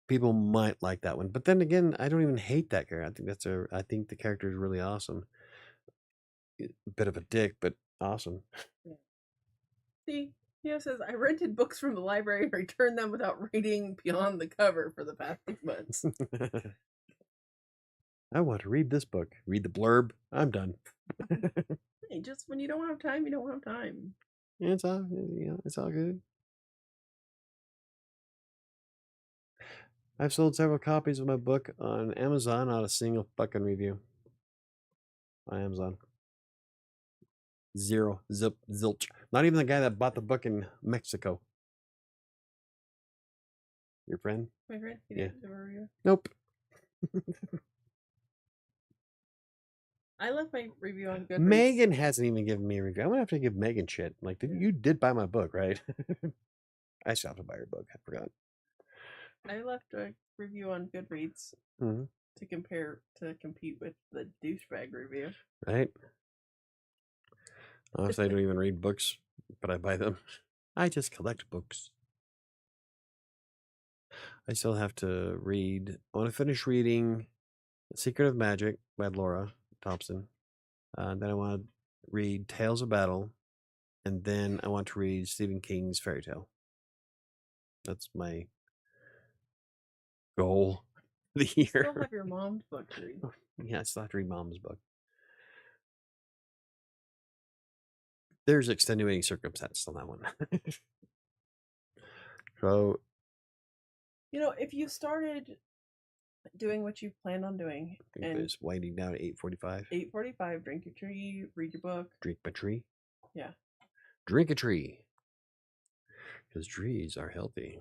People might like that one, but then again, I don't even hate that character. I think the character is really awesome. A bit of a dick, but awesome. Yeah. See, it says I rented books from the library and returned them without reading beyond the cover for the past 6 months. I want to read this book. Read the blurb. I'm done. Hey, just when you don't have time, you don't have time. Yeah, it's all good. I've sold several copies of my book on Amazon, not a single fucking review on Amazon. 0, zip, zilch. Not even the guy that bought the book in Mexico. Your friend? My friend? Yeah. Review. Nope. I left my review on Goodreads. Megan hasn't even given me a review. I'm gonna have to give Megan shit. Like, you did buy my book, right? I still have to buy your book. I forgot. I left a review on Goodreads to compete with the douchebag review. Right? Honestly, I don't even read books, but I buy them. I just collect books. I still have to read. I want to finish reading Secret of Magic by Laura Thompson. Then I want to read Tales of Battle. And then I want to read Stephen King's Fairy Tale. That's my goal for the year. You still have your mom's book to read. Yeah, I still have to read Mom's book. There's extenuating circumstances on that one. So, if you started doing what you planned on doing, and it's winding down at 8:45. 8:45, drink your tea, read your book. Drink my tree. Yeah. Drink a tree. Because trees are healthy.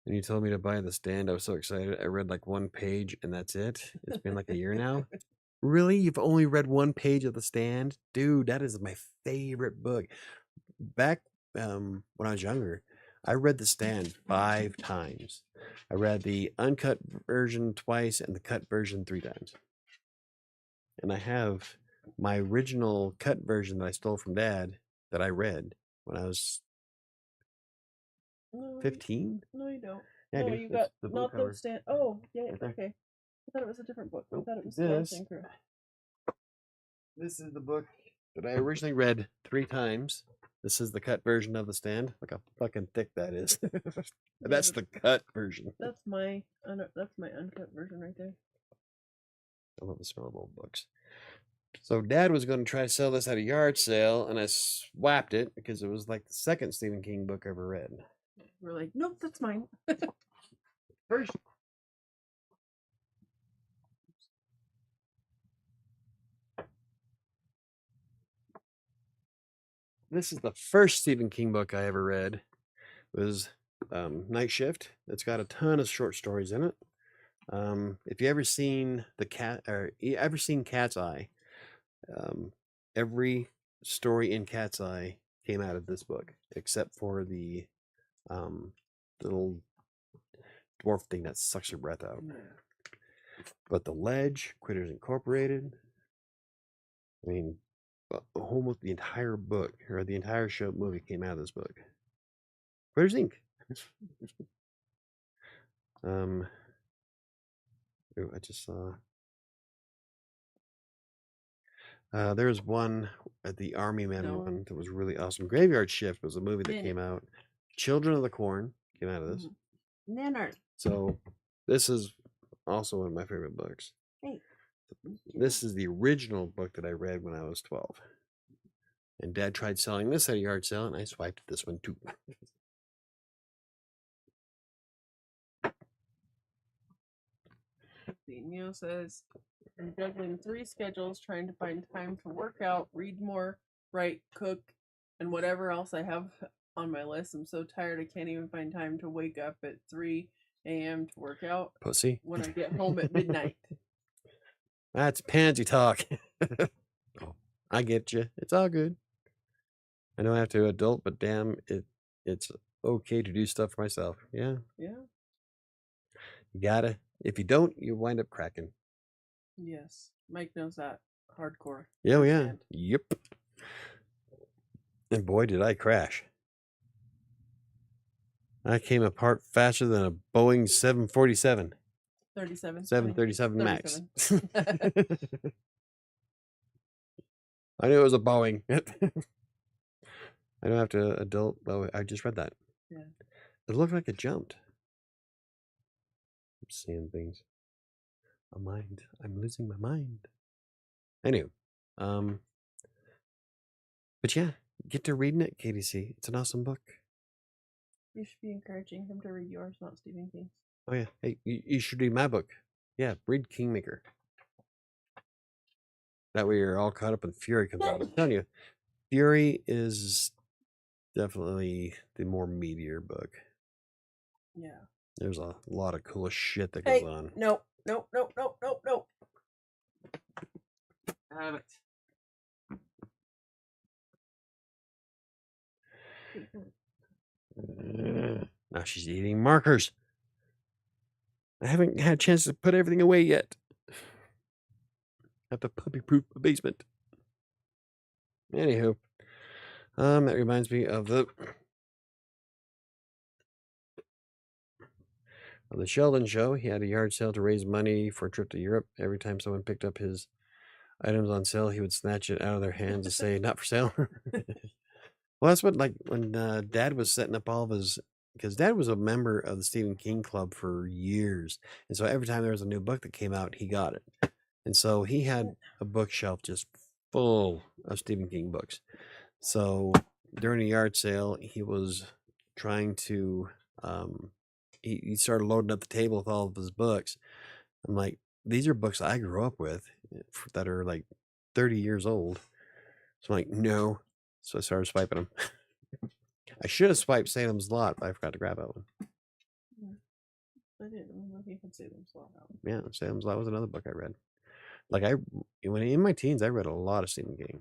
And you told me to buy the stand. I was so excited. I read like 1 page and that's it. It's been like a year now. Really? You've only read 1 page of the stand? Dude, that is my favorite book. back when I was younger, I read The Stand 5 times. I read the uncut version twice and the cut version 3 times. And I have my original cut version that I stole from Dad that I read when I was 15. No, you don't. Yeah, no, dude, you it's got the book not cover. the stand. Oh, yeah, Right there. okay. I thought it was a different book. I Nope, thought it was this. WriterSanctuary. This is the book that I originally read 3 times. This is the cut version of The Stand. Look how fucking thick that is. That's the cut version. That's my uncut version right there. I love the smell of old books. So Dad was going to try to sell this at a yard sale, and I swapped it because it was like the second Stephen King book I ever read. We're like, nope, that's mine. First. This is the first Stephen King book I ever read. It was Night Shift. It's got a ton of short stories in it. If you ever seen Cat's Eye, every story in Cat's Eye came out of this book, except for the little dwarf thing that sucks your breath out. But The Ledge, Critters Incorporated, I mean, almost the entire book or the entire show movie came out of this book. Critters Inc. I just saw. There's one at the Army Man one that was really awesome. Graveyard Shift was a movie that came out. Children of the Corn came out of this. Nanner. So this is also one of my favorite books. Hey. This is the original book that I read when I was 12. And Dad tried selling this at a yard sale, and I swiped this one too. Neo says, I'm juggling 3 schedules, trying to find time to work out, read more, write, cook, and whatever else I have on my list. I'm so tired I can't even find time to wake up at 3 a.m. to work out. Pussy. When I get home at midnight. That's pansy talk. I get you. It's all good. I know I have to adult, but damn, it's okay to do stuff for myself. Yeah. Yeah. You gotta. If you don't, you wind up cracking. Yes. Mike knows that. Hardcore. Yeah, yeah. Yep. And boy, did I crash. I came apart faster than a Boeing 747. 737 Max. I knew it was a Boeing. I don't have to adult. Oh, I just read that. Yeah. It looked like it jumped. I'm seeing things. A mind. I'm losing my mind. Anyway, but yeah, get to reading it, KDC. It's an awesome book. You should be encouraging him to read yours, not Stephen King's. Oh yeah. Hey, you should read my book. Yeah, read Kingmaker. That way you're all caught up when Fury comes out. I'm telling you, Fury is definitely the more meatier book. Yeah. There's a lot of cool shit that goes on. Nope. Have it. Now she's eating markers. I haven't had a chance to put everything away yet. Have to puppy-proof the basement. Anywho, that reminds me of the Sheldon show. He had a yard sale to raise money for a trip to Europe. Every time someone picked up his items on sale, he would snatch it out of their hands and say, "Not for sale." Well, that's what, like, when Dad was setting up all of his, because Dad was a member of the Stephen King Club for years, and so every time there was a new book that came out, he got it, and so he had a bookshelf just full of Stephen King books. So during a yard sale, he was trying to, he started loading up the table with all of his books. I'm like, these are books I grew up with that are like 30 years old. So I'm like, no. So I started swiping them. I should have swiped Salem's Lot, but I forgot to grab that one. I didn't know he had Salem's Lot out. Yeah, Salem's Lot was another book I read. Like when in my teens, I read a lot of Stephen King.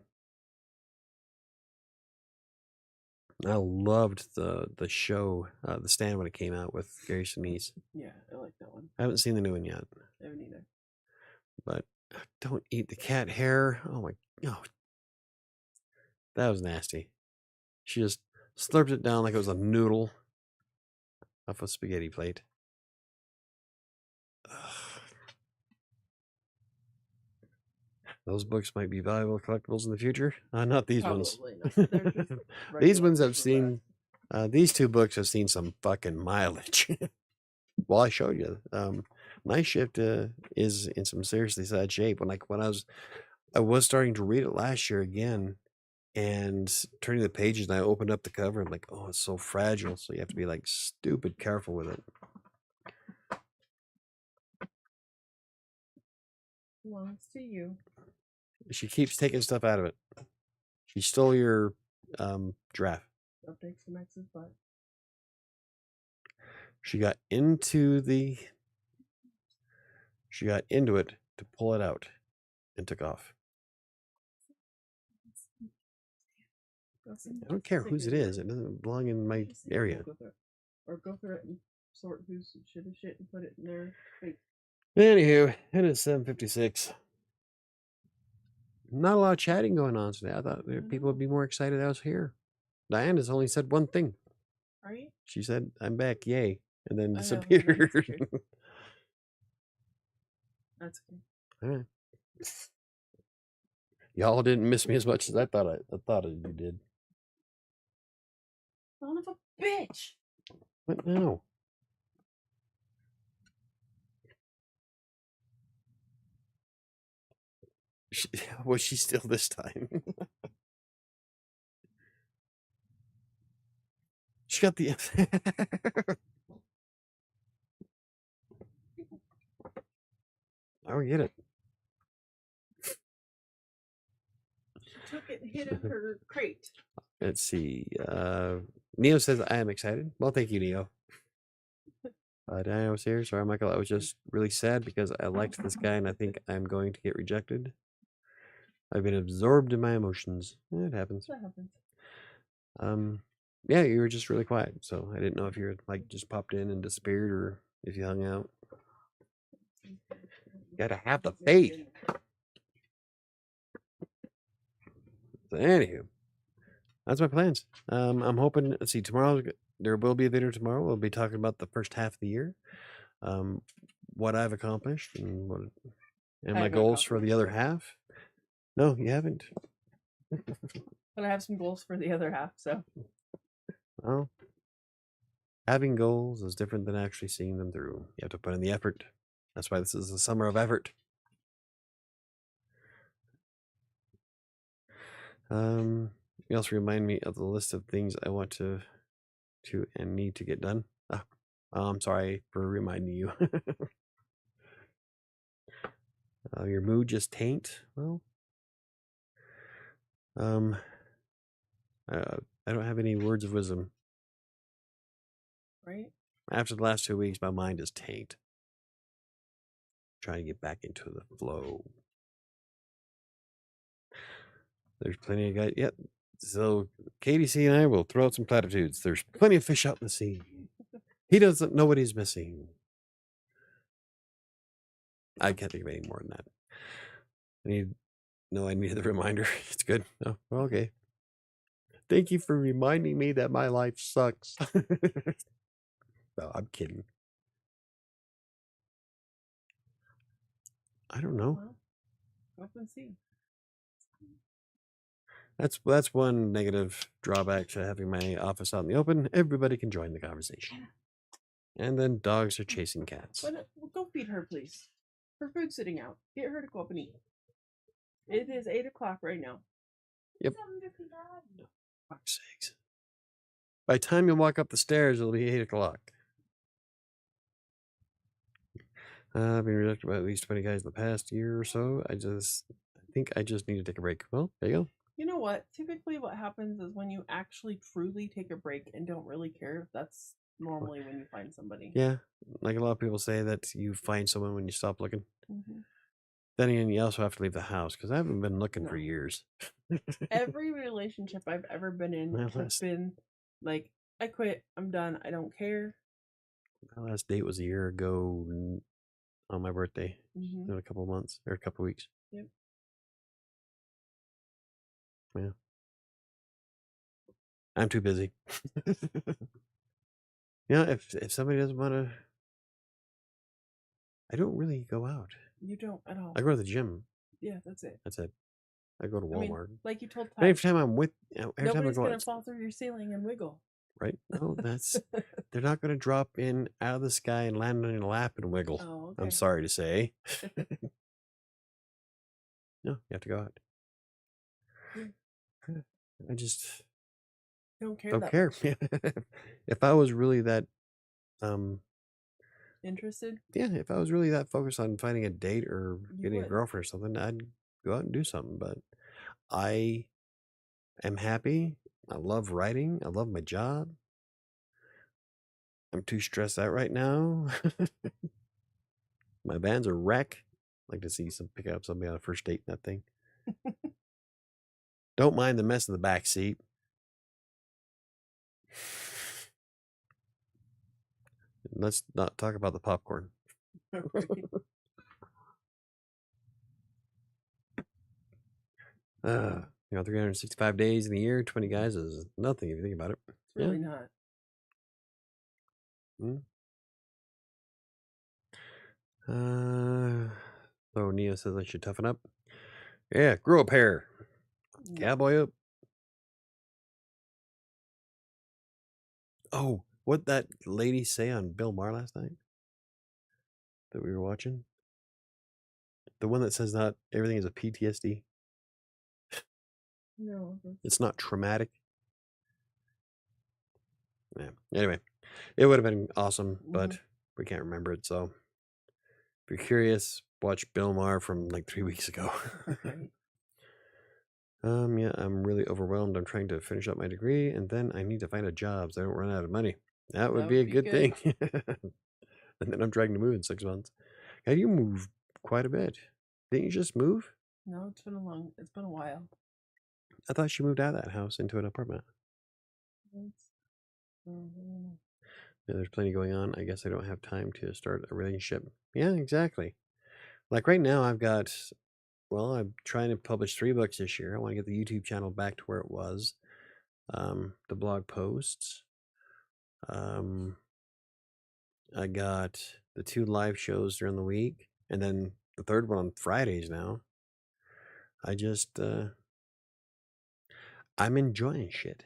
I loved the show, The Stand, when it came out with Gary Sinise. Yeah, I like that one. I haven't seen the new one yet, I haven't either. but don't eat the cat hair. Oh my, oh, that was nasty. She just slurped it down like it was a noodle off a spaghetti plate. Ugh. Those books might be valuable collectibles in the future. Not these ones. Probably not. They're just These regular ones I've paperback. seen. These two books have seen some fucking mileage. Well, I showed you. Night Shift is in some seriously sad shape. When I was starting to read it last year again, and turning the pages, and I opened up the cover. I'm like, oh, it's so fragile. So you have to be like stupid careful with it. Belongs to you. She keeps taking stuff out of it. She stole your giraffe. Updates the Max's butt. She got into it to pull it out and took off. I don't care whose it is. It doesn't belong in my area. Or go through it and sort whose shit is shit and put it in there. Anywho, it is 7:56. Not a lot of chatting going on today. I thought people would be more excited I was here. Diane has only said one thing. Right? She said, "I'm back, yay," and then I know, disappeared. That's okay. All right. Y'all didn't miss me as much as I thought you did. Son of a bitch! What now? Was she still this time? She got the. I don't get it. She took it and hid in her crate. Let's see. Neo says, I am excited. Well, thank you, Neo. Diana was here. Sorry, Michael. I was just really sad because I liked this guy and I think I'm going to get rejected. I've been absorbed in my emotions. It happens. That happens. Yeah, you were just really quiet. So I didn't know if you were like just popped in and disappeared or if you hung out. You gotta have the faith. So, anywho, that's my plans. I'm hoping, let's see, tomorrow, there will be a video tomorrow. We'll be talking about the first half of the year, what I've accomplished and my goals for the other half. No, you haven't. But I have some goals for the other half, so. Well, having goals is different than actually seeing them through. You have to put in the effort. That's why this is the summer of effort. You also remind me of the list of things I want to and need to get done. I'm sorry for reminding you. Your mood just tanked. Well, I don't have any words of wisdom. Right? After the last 2 weeks, my mind is tanked. Trying to get back into the flow. There's plenty of guys. Yep. So KDC and I will throw out some platitudes. There's plenty of fish out in the sea. He doesn't know what he's missing. I can't think of any more than that. I needed the reminder. It's good. Oh, well, okay. Thank you for reminding me that my life sucks. No, I'm kidding. I don't know. Well, go up and see. That's one negative drawback to having my office out in the open. Everybody can join the conversation. And then dogs are chasing cats. But go feed her, please. Her food's sitting out. Get her to go up and eat. It is 8 o'clock right now. Yep. Fuck's sakes. By the time you walk up the stairs, it'll be 8 o'clock. I've been rejected by at least 20 guys in the past year or so. I think I just need to take a break. Well, there you go. You know what? Typically what happens is when you actually truly take a break and don't really care, that's normally when you find somebody. Yeah, like a lot of people say that you find someone when you stop looking. Mm-hmm. Then again, you also have to leave the house because I haven't been looking for years. Every relationship I've ever been in has been Like, I quit. I'm done. I don't care. My last date was a year ago on my birthday. Mm-hmm. In a couple of months or a couple of weeks. Yep. Yeah. I'm too busy. Yeah, if somebody doesn't want to, I don't really go out. You don't at all. I go to the gym. Yeah, that's it. That's it. I go to I mean, Walmart. like you told Every Ty, time I'm with, every time I nobody's go gonna out, fall through your ceiling and wiggle. right? No, they're not going to drop in out of the sky and land on your lap and wiggle. Oh, I'm okay. sorry to say. No, you have to go out. I just Don't care don't that care. much. If I was really that, Interested? yeah, if I was really that focused on finding a date or You getting a would. girlfriend or something, I'd go out and do something. But I am happy. I love writing. I love my job. I'm too stressed out right now. My van's a wreck. I'd like to see some pick up somebody on a first date in that thing. Don't mind the mess in the back seat. Let's not talk about the popcorn. You know, 365 days in a year, 20 guys is nothing if you think about it. It's really not. So Neo says I should toughen up. Yeah, grow a pair. No. Cowboy up. Oh, what that lady say on Bill Maher last night that we were watching? The one that says not everything is a PTSD. No. It's not traumatic. Yeah. Anyway, it would have been awesome, but we can't remember it. So if you're curious, watch Bill Maher from like 3 weeks ago. Right. Yeah, I'm really overwhelmed. I'm trying to finish up my degree, and then I need to find a job so I don't run out of money. That would be a good thing. And then I'm trying to move in 6 months. How do you move quite a bit? Didn't you just move? No, it's been a while. I thought she moved out of that house into an apartment. Yeah, there's plenty going on. I guess I don't have time to start a relationship. Yeah, exactly. Like right now, I'm trying to publish 3 books this year. I want to get the YouTube channel back to where it was. The blog posts. I got the 2 live shows during the week, and then the 3rd one on Fridays now. I just, I'm enjoying shit.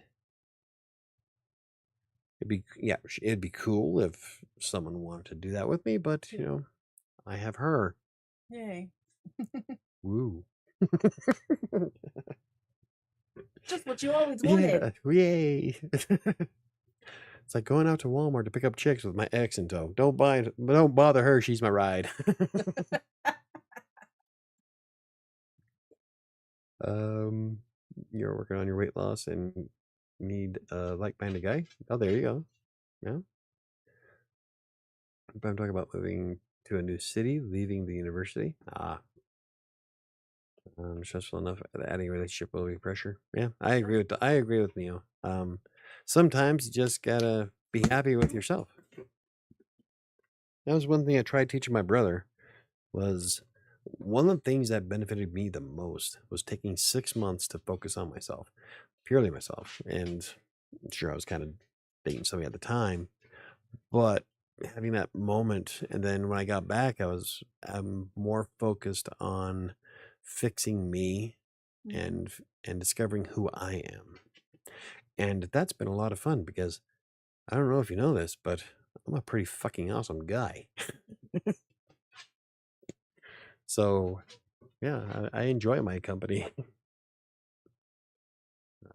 It'd be cool if someone wanted to do that with me, but you know, I have her. Yay. Woo. Just what you always wanted. Yeah, yay. It's like going out to Walmart to pick up chicks with my ex in tow. Don't bother her. She's my ride. You're working on your weight loss and need a like-minded guy. Oh, there you go. Yeah. But I'm talking about moving to a new city, leaving the university. Stressful enough. Adding a relationship will be pressure. Yeah, I agree with Neo. Sometimes you just gotta be happy with yourself. That was one thing I tried teaching my brother. Was one of the things that benefited me the most was taking 6 months to focus on myself, purely myself. And sure, I was kind of dating somebody at the time, but having that moment, and then when I got back, I'm more focused on fixing me and discovering who I am. And that's been a lot of fun because I don't know if you know this, but I'm a pretty fucking awesome guy. So yeah, I enjoy my company.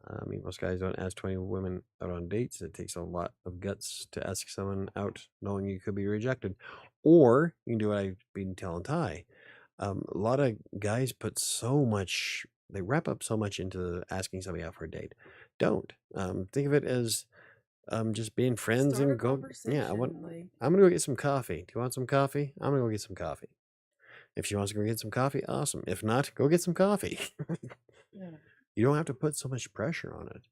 I mean, most guys don't ask 20 women out on dates. It takes a lot of guts to ask someone out knowing you could be rejected. Or you can do what I've been telling Ty. A lot of guys they wrap up so much into asking somebody out for a date. Don't. Think of it as just being friends Start a and go. Yeah, I'm gonna go get some coffee. Do you want some coffee? I'm gonna go get some coffee. If she wants to go get some coffee, awesome. If not, go get some coffee. Yeah. You don't have to put so much pressure on it.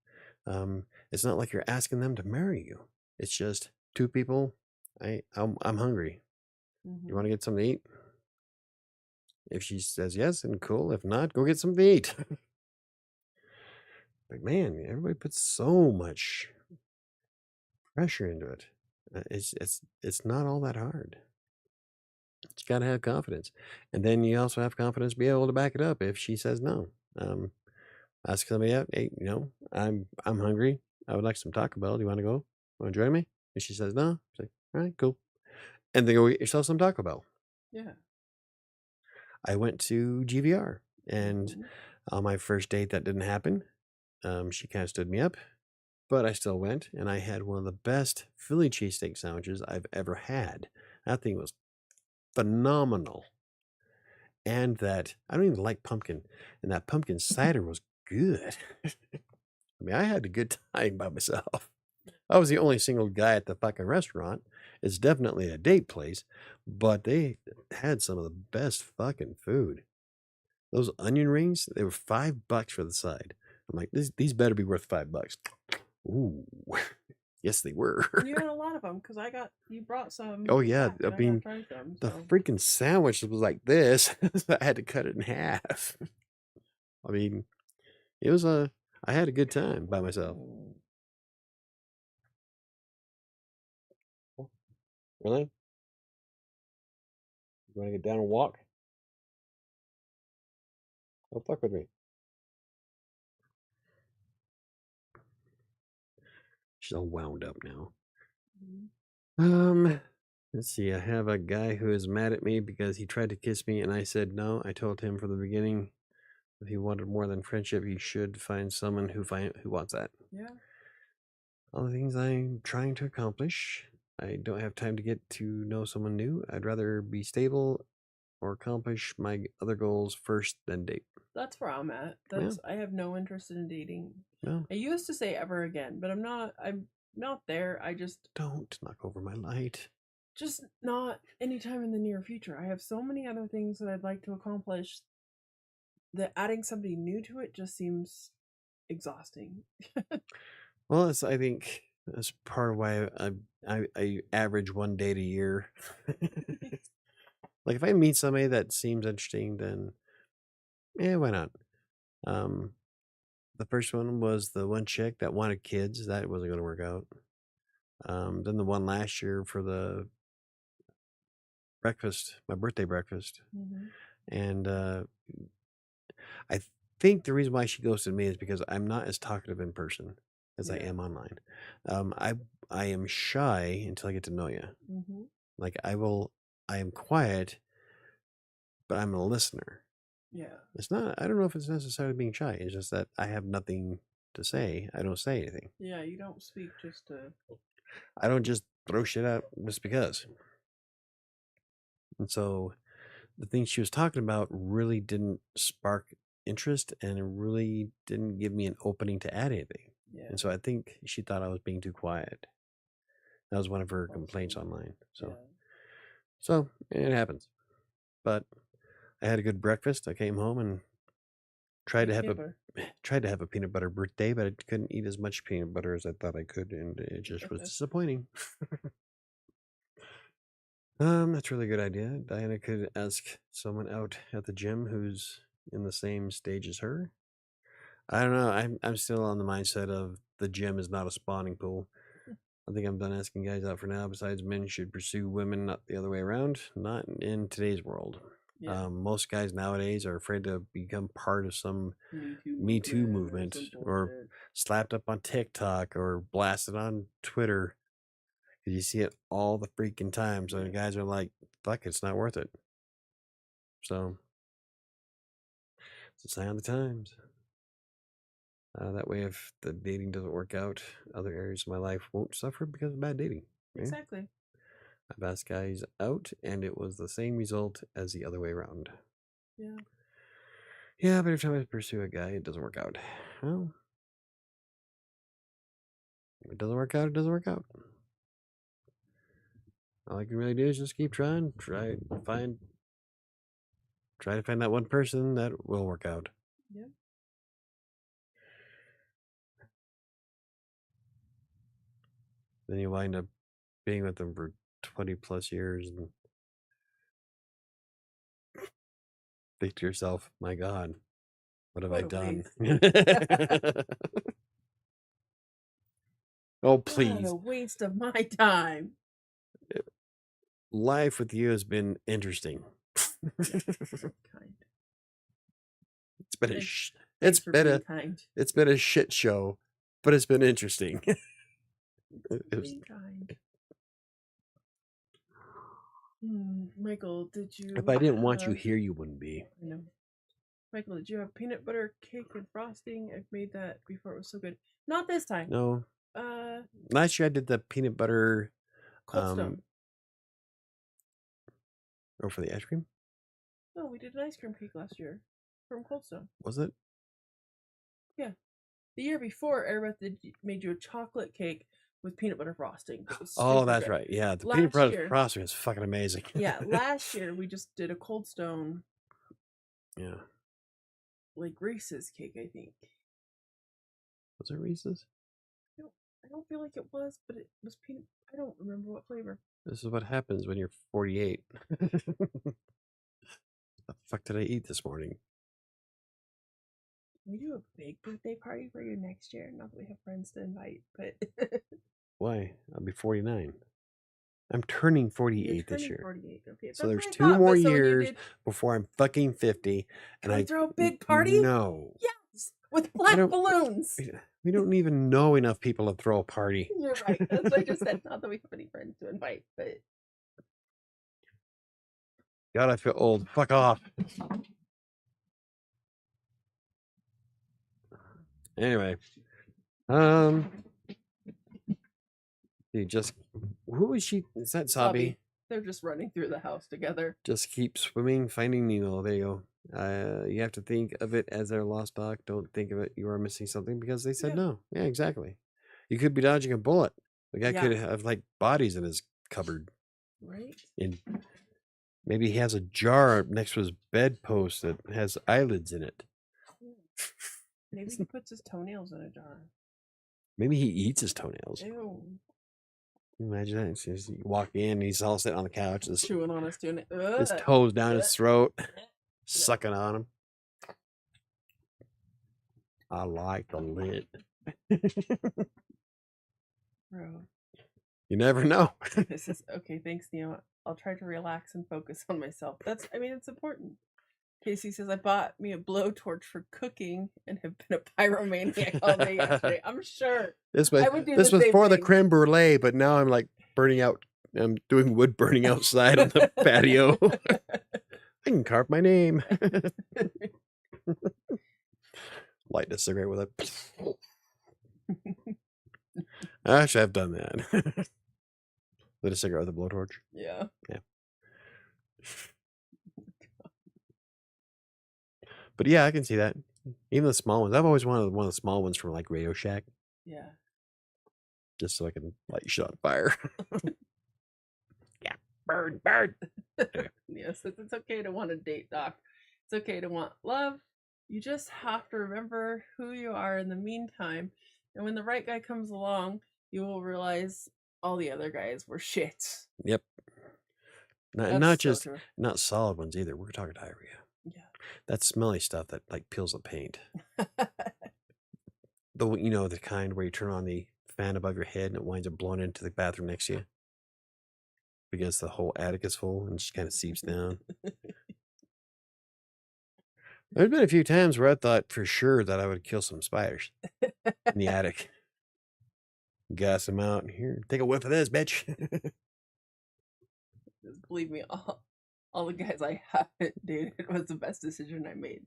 It's not like you're asking them to marry you. It's just two people. I'm hungry. You want to get something to eat? If she says yes, then cool. If not, go get something to eat. But man, everybody puts so much pressure into it. It's not all that hard. You got to have confidence, and then you also have confidence to be able to back it up if she says no. Ask somebody out. Hey, I'm hungry. I would like some Taco Bell. Do you want to go? Want to join me? And she says no. Say, all right, cool. And then go get yourself some Taco Bell. Yeah. I went to GVR, and Mhm. on my first date, that didn't happen. She kind of stood me up, but I still went, and I had one of the best Philly cheesesteak sandwiches I've ever had. That thing was phenomenal. And that I don't even like pumpkin, and that pumpkin cider was good. I mean, I had a good time by myself. I was the only single guy at the fucking restaurant. It's definitely a date place, but they had some of the best fucking food. Those onion rings, they were $5 for the side. I'm like, these better be worth $5. Ooh, yes, they were. You had a lot of them because you brought some. Oh yeah, back, I and I mean, tried them. the So. freaking sandwich was like this. I had to cut it in half. I mean, it was I had a good time by myself. Really? You want to get down and walk? Don't fuck with me. She's all wound up now. Let's see. I have a guy who is mad at me because he tried to kiss me and I said no. I told him from the beginning if he wanted more than friendship, he should find someone who wants that. Yeah. All the things I'm trying to accomplish. I don't have time to get to know someone new. I'd rather be stable or accomplish my other goals first than date. That's where I'm at. I have no interest in dating. No. I used to say ever again, but I'm not there. I just Don't knock over my light. Just not anytime in the near future. I have so many other things that I'd like to accomplish that adding somebody new to it just seems exhausting. Well, I think that's part of why I average one date a year. Like if I meet somebody that seems interesting, then why not? The first one was the one chick that wanted kids. That wasn't going to work out. Then the one last year for the breakfast, my birthday breakfast, and I think the reason why she ghosted me is because I'm not as talkative in person as I am online. I am shy until I get to know you. Like I am quiet, but I'm a listener. Yeah. It's not. I don't know if it's necessarily being shy. It's just that I have nothing to say. I don't say anything. Yeah, you don't speak just to. I don't just throw shit out just because. And so the things she was talking about really didn't spark interest and it really didn't give me an opening to add anything. Yeah. And so I think she thought I was being too quiet. That was one of her complaints online. So it happens. But I had a good breakfast. I came home and tried to have a peanut butter birthday, but I couldn't eat as much peanut butter as I thought I could, and it just was disappointing. That's a really good idea. Diana could ask someone out at the gym who's in the same stage as her. I don't know. I'm still on the mindset of the gym is not a spawning pool. I think I'm done asking guys out for now. Besides, men should pursue women, not the other way around. Not in today's world. Yeah. Most guys nowadays are afraid to become part of some Me Too movement or slapped up on TikTok or blasted on Twitter. You see it all the freaking time. So the guys are like, fuck, it's not worth it. So it's a sign of the times. That way, if the dating doesn't work out, other areas of my life won't suffer because of bad dating. Right? Exactly. I've asked guys out, and it was the same result as the other way around. Yeah. Yeah, but every time I pursue a guy, it doesn't work out. Well, if it doesn't work out, it doesn't work out. All I can really do is just keep trying, try to find that one person that will work out. Yeah. Then you wind up being with them for 20 plus years and think to yourself, my God, what have I What a done? waste. Oh, What please. a waste of my time. Life with you has been interesting. Kind. It's been a Thanks- it's Thanks for been being a kind. it's been a shit show, but it's been interesting. Being kind. Michael, did you? If I didn't want you have- here, you wouldn't be. I know. Michael, did you have peanut butter cake and frosting? I've made that before. It was so good. Not this time. No. Uh, Last year I did the peanut butter Cold Stone. Oh, for the ice cream? No, we did an ice cream cake last year from Cold Stone. Was it? Yeah. The year before, everybody made you a chocolate cake with peanut butter frosting. It was Oh, super that's good. right. Yeah, the Last peanut butter year- frosting is fucking amazing. Yeah, last year we just did a Cold Stone, Yeah. like Reese's cake, I think. Was it Reese's? I don't feel like it was, but it was peanut. I don't remember what flavor. This is what happens when you're 48. The fuck did I eat this morning? We do a big birthday party for you next year. Not that we have friends to invite, but Why? I'll be 49. I'm turning you're 48 this turning year. 48. Okay, So that's there's what I 2 thought, more but so when you years did- before I'm fucking 50. And Can we I throw a big party? No. Yes, with black don't- balloons. We don't even know enough people to throw a party. You're right. That's what I just said. Not that we have any friends to invite, but God, I feel old. Fuck off. Anyway, just who is she? Is that Sabi? they're just running through the house together. Just keep swimming, finding Nemo. There you go. You have to think of it as their lost dog. Don't think of it you are missing something because they said Yeah. no. Yeah, exactly. You could be dodging a bullet. The guy Yeah. could have like bodies in his cupboard. Right? In maybe he has a jar next to his bedpost that has eyelids in it. Maybe he puts his toenails in a jar. Maybe he eats his toenails. Ew. Can you imagine that? It's just you walk in, he's all sitting on the couch, his Chewing on his toenails. toes down his throat, sucking on him. I like the lid. Bro. You never know. This is okay. Thanks, Neo. I'll try to relax and focus on myself. It's important. Casey says, I bought me a blowtorch for cooking and have been a pyromaniac all day yesterday. I'm sure. This was I would do this the was same for the thing. creme brulee, but now I'm like burning out. I'm doing wood burning outside on the patio. I can carve my name. Light a cigarette with it. Actually, I've done that. Lit a cigarette with a blowtorch. Yeah. But yeah, I can see that. Even the small ones. I've always wanted one of the small ones from like Radio Shack, Yeah. just so I can light shit on fire. Yeah, burn. Yes, it's okay to want a date, Doc. It's okay to want love. You just have to remember who you are in the meantime. And when the right guy comes along, you will realize all the other guys were shit. Yep. That's Not so just true. not solid ones either. We're talking diarrhea. Yeah. That smelly stuff that like peels the paint. The kind where you turn on the fan above your head and it winds up blowing into the bathroom next to you because the whole attic is full and just kind of seeps down. There's been a few times where I thought for sure that I would kill some spiders in the attic. Gas them out. Here, take a whiff of this, bitch. Just believe me, all the guys I haven't dated was the best decision I made.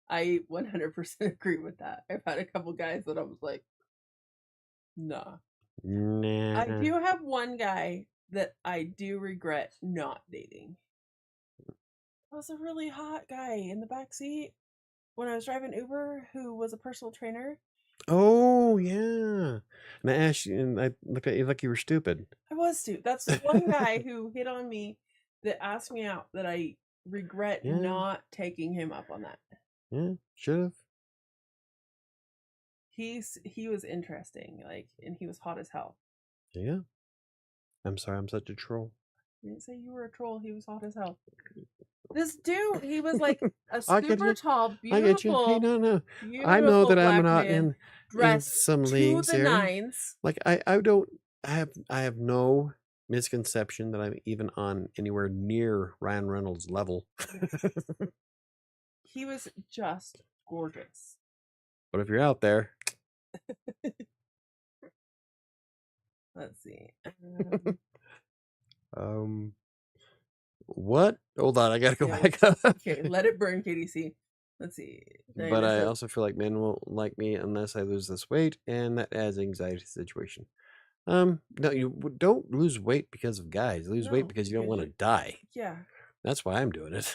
I 100% agree with that. I've had a couple guys that I was like, nah. Nah. I do have one guy that I do regret not dating. It was a really hot guy in the back seat when I was driving Uber who was a personal trainer. Oh yeah. And I asked you, and I looked at you like you were stupid. I was too. That's the one guy who hit on me that asked me out that I regret Yeah. not taking him up on that. Yeah, should have. He was interesting, and he was hot as hell. Yeah. I'm sorry, I'm such a troll. You didn't say you were a troll. He was hot as hell. This dude, he was like a I get super you. tall, I get you. Hey, beautiful, no. I know beautiful that I'm black not man in dressed some to leagues the here. nines. Like I don't I have no misconception that I'm even on anywhere near Ryan Reynolds' level. He was just gorgeous. But if you're out there, Let's see. what? Hold on, I gotta go Okay, back up. okay, let it burn, KDC. Let's see. But Diana I says, also feel like men won't like me unless I lose this weight, and that adds anxiety to the situation. No, you don't lose weight because of guys. Lose weight no, because you don't want to you- die. Yeah, That's why I'm doing it.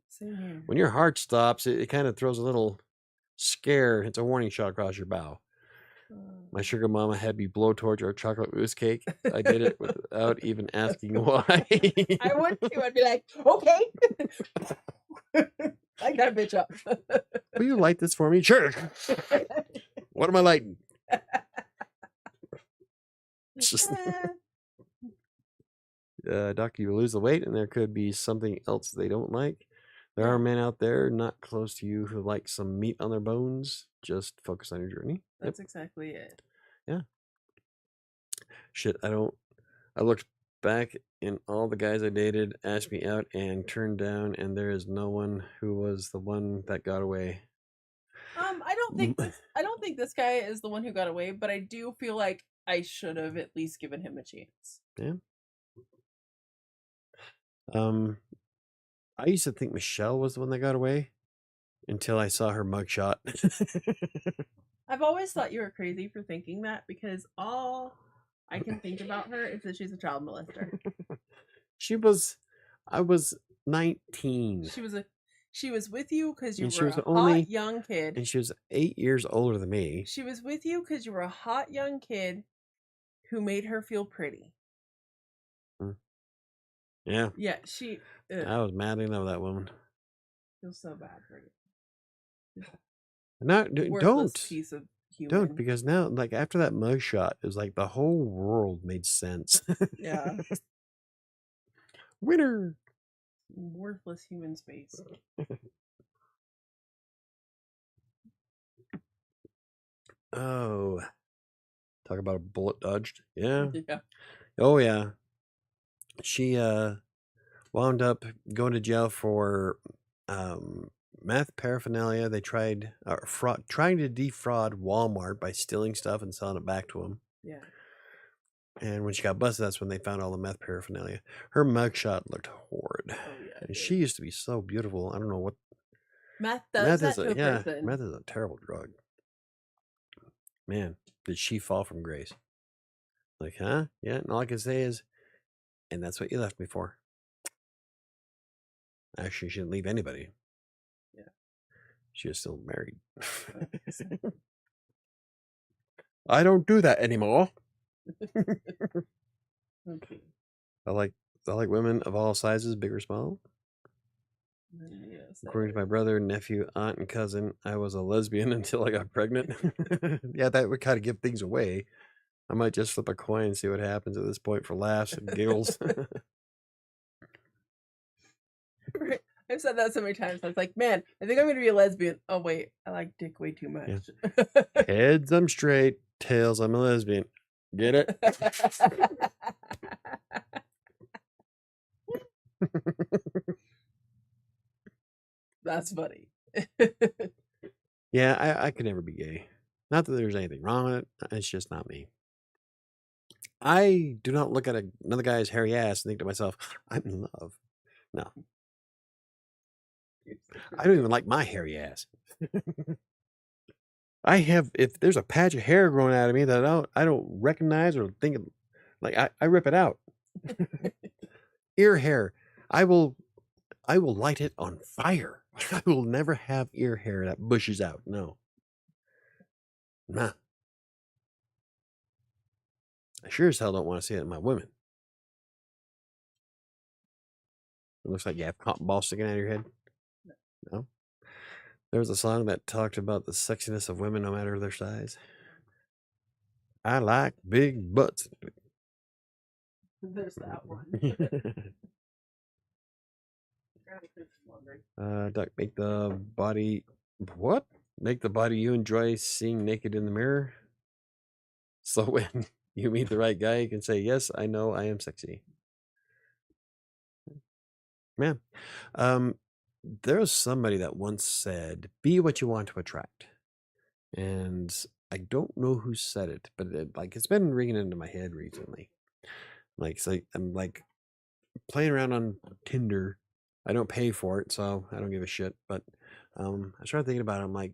same here. When your heart stops, it kind of throws a little scare. It's a warning shot across your bow. My sugar mama had me blowtorch our chocolate mousse cake. I did it without even asking why. I would too. I'd be like, okay. Light that bitch up. Will you light this for me? Sure. What am I lighting? It's just, doctor, you will lose the weight, and there could be something else they don't like. There are men out there not close to you who like some meat on their bones. Just focus on your journey. That's exactly it. Yeah. Shit, I looked back and all the guys I dated asked me out and turned down, and there is no one who was the one that got away. I don't think this guy is the one who got away, but I do feel like I should have at least given him a chance. Yeah. I used to think Michelle was the one that got away until I saw her mugshot. I've always thought you were crazy for thinking that because all I can think about her is that she's a child molester. I was 19. She was with you because you And she were was a only- hot young kid. And she was 8 years older than me. She was with you because you were a hot young kid who made her feel pretty. Yeah. Yeah, I was madly in love with that woman. feels so bad for you. No, Worthless don't. piece of human. Don't, because now, like, after that mugshot, it was like the whole world made sense. Yeah. Winner. Worthless human space. Oh. Talk about a bullet dodged. Yeah. Yeah. Oh, yeah. She wound up going to jail for meth paraphernalia. They tried trying to defraud Walmart by stealing stuff and selling it back to them. Yeah. And when she got busted, that's when they found all the meth paraphernalia. Her mugshot looked horrid. Oh yeah. And she used to be so beautiful. I don't know what Meth does that is. to a person. Meth is a terrible drug. Man, did she fall from grace? Like, huh? Yeah. And all I can say is, and that's what you left me for. Actually, she didn't leave anybody. Yeah. She was still married. I don't do that anymore. Okay. I like women of all sizes, big or small. Yes, According to my brother, nephew, aunt, and cousin, I was a lesbian until I got pregnant. Yeah, that would kind of give things away. I might just flip a coin and see what happens at this point for laughs and giggles. Right. I've said that so many times. I was like, man, I think I'm going to be a lesbian. Oh, wait. I like dick way too much. Yeah. Heads, I'm straight. Tails, I'm a lesbian. Get it? That's funny. Yeah, I could never be gay. Not that there's anything wrong with it. It's just not me. I do not look at another guy's hairy ass and think to myself, I'm in love. No. I don't even like my hairy ass. If there's a patch of hair growing out of me that I don't recognize or think of, like I rip it out. Ear hair. I will light it on fire. I will never have ear hair that bushes out. No. Nah. I sure as hell don't want to see it in my women. It looks like you have cotton balls sticking out of your head. No. There was a song that talked about the sexiness of women no matter their size. I like big butts. There's that one. Duck, make the body what? Make the body you enjoy seeing naked in the mirror. So when you meet the right guy, you can say, "Yes, I know I am sexy." Yeah. There was somebody that once said, "Be what you want to attract," and I don't know who said it, but it's been ringing into my head recently. So I'm like playing around on Tinder. I don't pay for it, so I don't give a shit. But I started thinking about it. I'm like,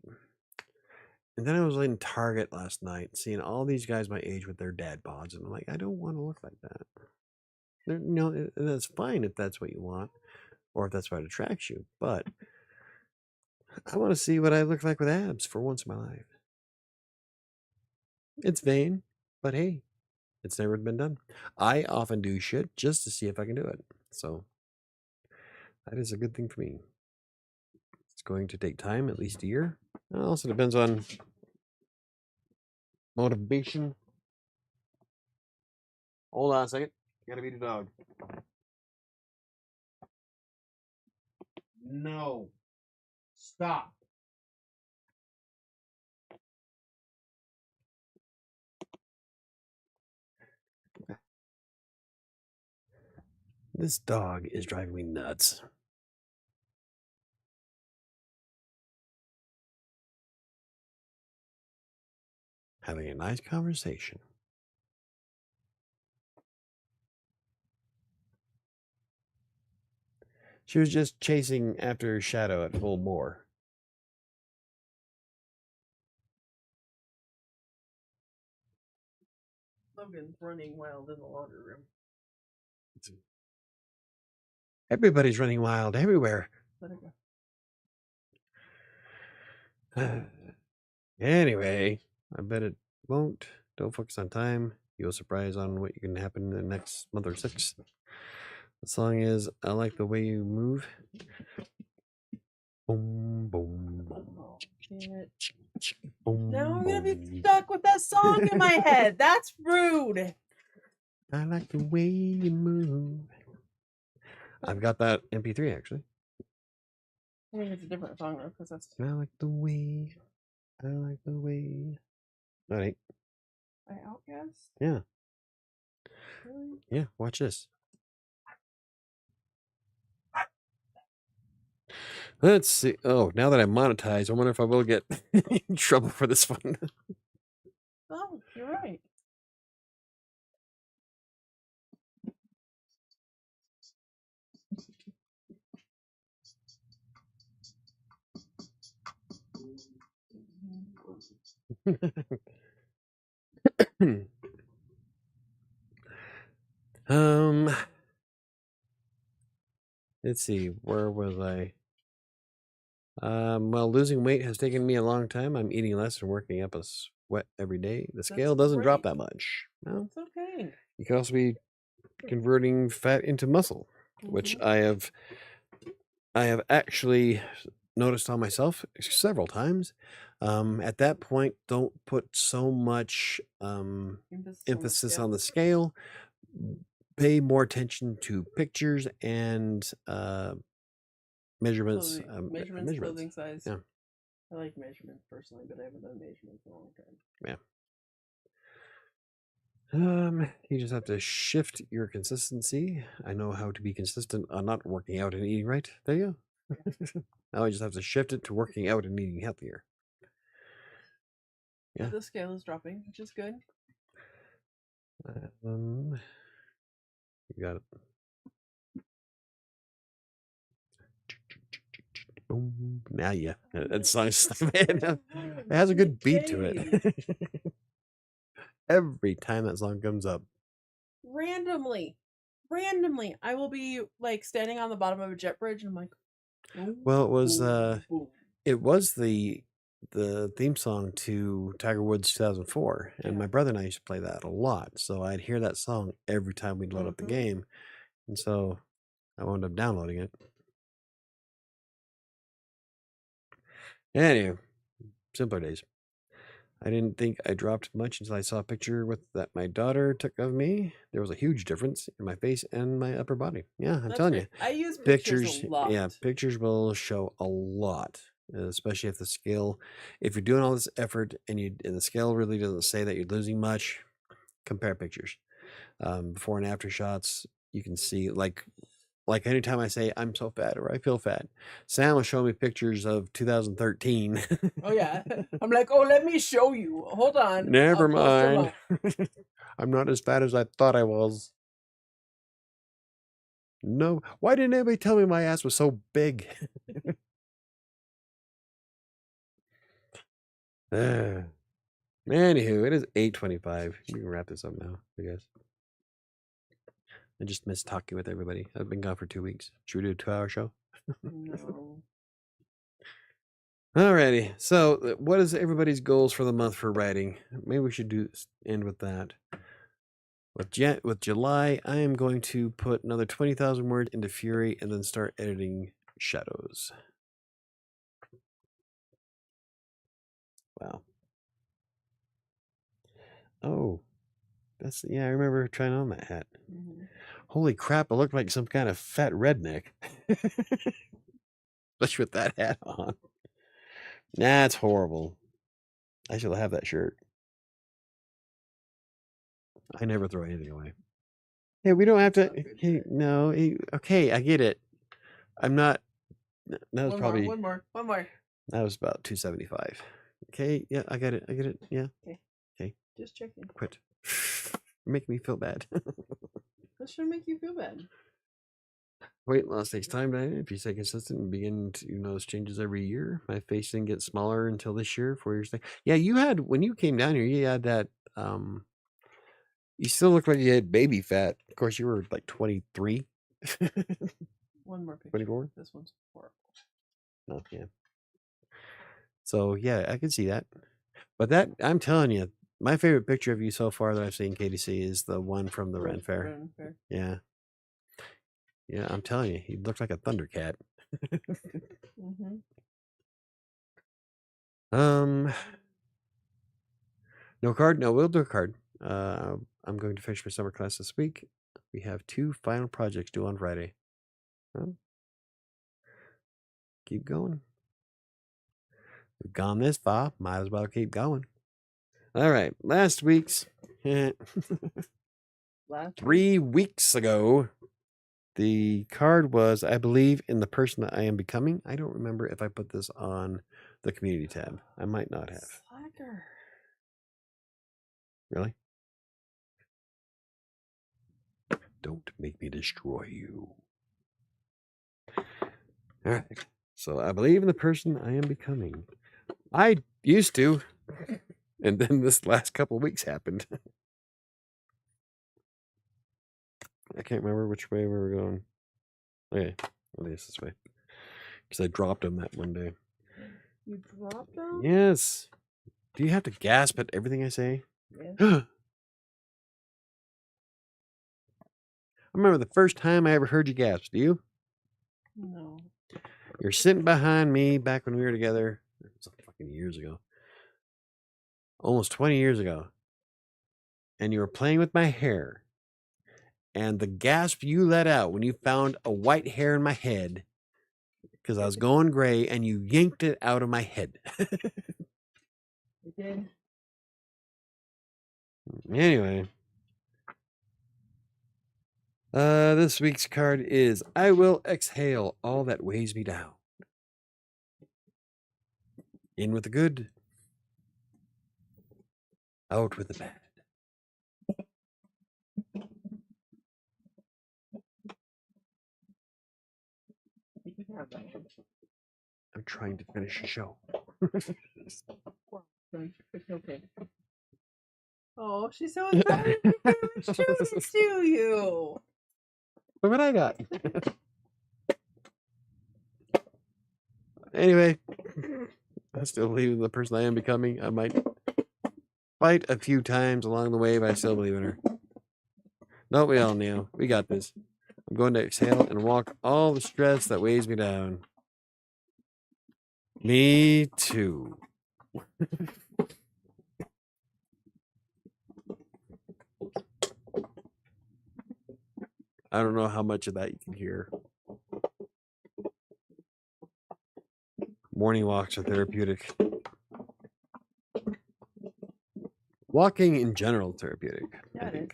and then I was in Target last night, seeing all these guys my age with their dad bods, and I'm like, I don't want to look like that. That's fine if that's what you want, or if that's what attracts you. But I want to see what I look like with abs for once in my life. It's vain, but hey, it's never been done. I often do shit just to see if I can do it. So that is a good thing for me. It's going to take time, at least a year. It also depends on motivation. Hold on a second. Gotta beat a dog. No. Stop. This dog is driving me nuts. Having a nice conversation. She was just chasing after Shadow at full bore. Logan's running wild in the laundry room. Everybody's running wild everywhere. Let it go. Anyway, I bet it won't. Don't focus on time. You'll surprise on what can happen in the next month or 6. The song is I Like the Way You Move. Boom, boom, boom. Oh, shit. Boom, Now I'm gonna be boom. stuck with that song in my head. That's rude. I like the way you move. I've got that MP3 actually. I think it's a different song though, because that's I like the way. I like the way. That ain't. by Outcast. Yeah. Really? Yeah. Watch this. Let's see. Oh, now that I'm monetized, I wonder if I will get in trouble for this one. Oh, you're right. um, let's see. Where was I? Well, losing weight has taken me a long time. I'm eating less and working up a sweat every day. The scale doesn't drop great. that much. No, It's okay. you can also be converting fat into muscle, which I have actually noticed on myself several times. At that point, don't put so much emphasis on the scale. Pay more attention to pictures and measurements. Measurements, clothing size. Yeah. I like measurements personally, but I haven't done measurements in a long time. Yeah. You just have to shift your consistency. I know how to be consistent on not working out and eating right. There you go. Now I just have to shift it to working out and eating healthier. Yeah. But the scale is dropping, which is good. You got it. Boom. Now, yeah, that song's it has a good beat to it. Every time that song comes up, randomly, I will be like standing on the bottom of a jet bridge, and I'm like, boom, well, it was boom, boom. It was the theme song to Tiger Woods 2004, and my brother and I used to play that a lot. So I'd hear that song every time we'd load up the game, and so I wound up downloading it. Anyway, simpler days. I didn't think I dropped much until I saw a picture that my daughter took of me. There was a huge difference in my face and my upper body. Yeah, I'm That's telling right. you. I use pictures a lot. Yeah, pictures will show a lot, especially if the scale, if you're doing all this effort and the scale really doesn't say that you're losing much, compare pictures. Before and after shots, you can see like anytime I say I'm so fat or I feel fat, Sam will show me pictures of 2013. Oh yeah. I'm like, oh, let me show you. Hold on. Never I'll post them mind. up. I'm not as fat as I thought I was. No. Why didn't anybody tell me my ass was so big? Anywho, it is 8:25. We can wrap this up now, I guess. I just missed talking with everybody. I've been gone for 2 weeks. Should we do a 2-hour show? No. Alrighty. So, what is everybody's goals for the month for writing? Maybe we should end with that. With July, I am going to put another 20,000 words into Fury and then start editing Shadows. Wow. Oh, I remember trying on that hat. Mm-hmm. Holy crap, I look like some kind of fat redneck. Especially with that hat on. Nah, it's horrible. I should have that shirt. I never throw anything away. Hey, we don't have to. Hey, no. Okay, I get it. I'm not. That was probably. One more. That was about 275. Okay, yeah, I get it. Yeah. Okay. Just checking. Quit. You're making me feel bad. That shouldn't make you feel bad. Weight loss takes time, Diana. If you stay consistent and begin to notice changes every year, my face didn't get smaller until this year, 4 years. Yeah, you had, when you came down here, you had that, you still look like you had baby fat. Of course, you were like 23. One more picture. 24? This one's horrible. Oh, yeah. So, yeah, I can see that. But that, I'm telling you, my favorite picture of you so far that I've seen, KDC, is the one from the Ren Fair. Yeah. Yeah, I'm telling you, he looked like a Thundercat. Mm-hmm. No card? No, we'll do a card. I'm going to finish my summer class this week. We have 2 final projects due on Friday. Well, keep going. We've gone this far, might as well keep going. All right, last week's 3 weeks ago, the card was, I believe, in the person that I am becoming. I don't remember if I put this on the community tab. I might not have. Slacker. Really? Don't make me destroy you. All right. So I believe in the person I am becoming. I used to. And then this last couple of weeks happened. I can't remember which way we were going. Okay. At least this way. Because I dropped them that one day. You dropped them? Yes. Do you have to gasp at everything I say? Yes. I remember the first time I ever heard you gasp. Do you? No. You're sitting behind me back when we were together. It was fucking years ago. Almost 20 years ago. And you were playing with my hair. And the gasp you let out when you found a white hair in my head, because I was going gray, and you yanked it out of my head. You did. Anyway. This week's card is, I will exhale all that weighs me down. In with the good. Out with the bad. I'm trying to finish the show. Okay. Oh, she's so excited to to you. Look what I got. Anyway, I still believe in the person I am becoming. I might fight a few times along the way, but I still believe in her. Don't we all, Neil? We got this. I'm going to exhale and walk all the stress that weighs me down. Me too. I don't know how much of that you can hear. Morning walks are therapeutic. Walking in general is therapeutic, I Yeah, it is.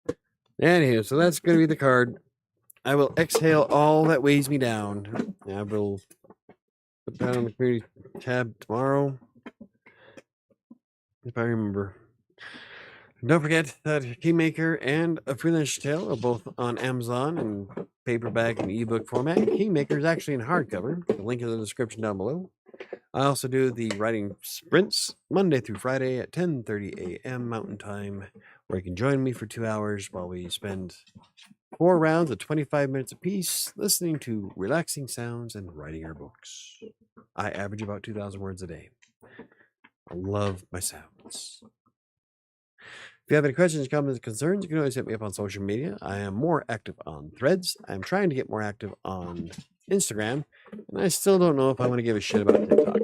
think. Anywho, so that's going to be the card. I will exhale all that weighs me down. I will put that on the community tab tomorrow, if I remember. Don't forget that Kingmaker and A Freelance Tale are both on Amazon in paperback and ebook format. Kingmaker is actually in hardcover. The link is in the description down below. I also do the writing sprints Monday through Friday at 10:30 a.m. Mountain Time, where you can join me for 2 hours while we spend 4 rounds of 25 minutes apiece, listening to relaxing sounds and writing our books. I average about 2,000 words a day. I love my sounds. If you have any questions, comments, concerns, you can always hit me up on social media. I am more active on Threads. I'm trying to get more active on Instagram, and I still don't know if I want to give a shit about TikTok.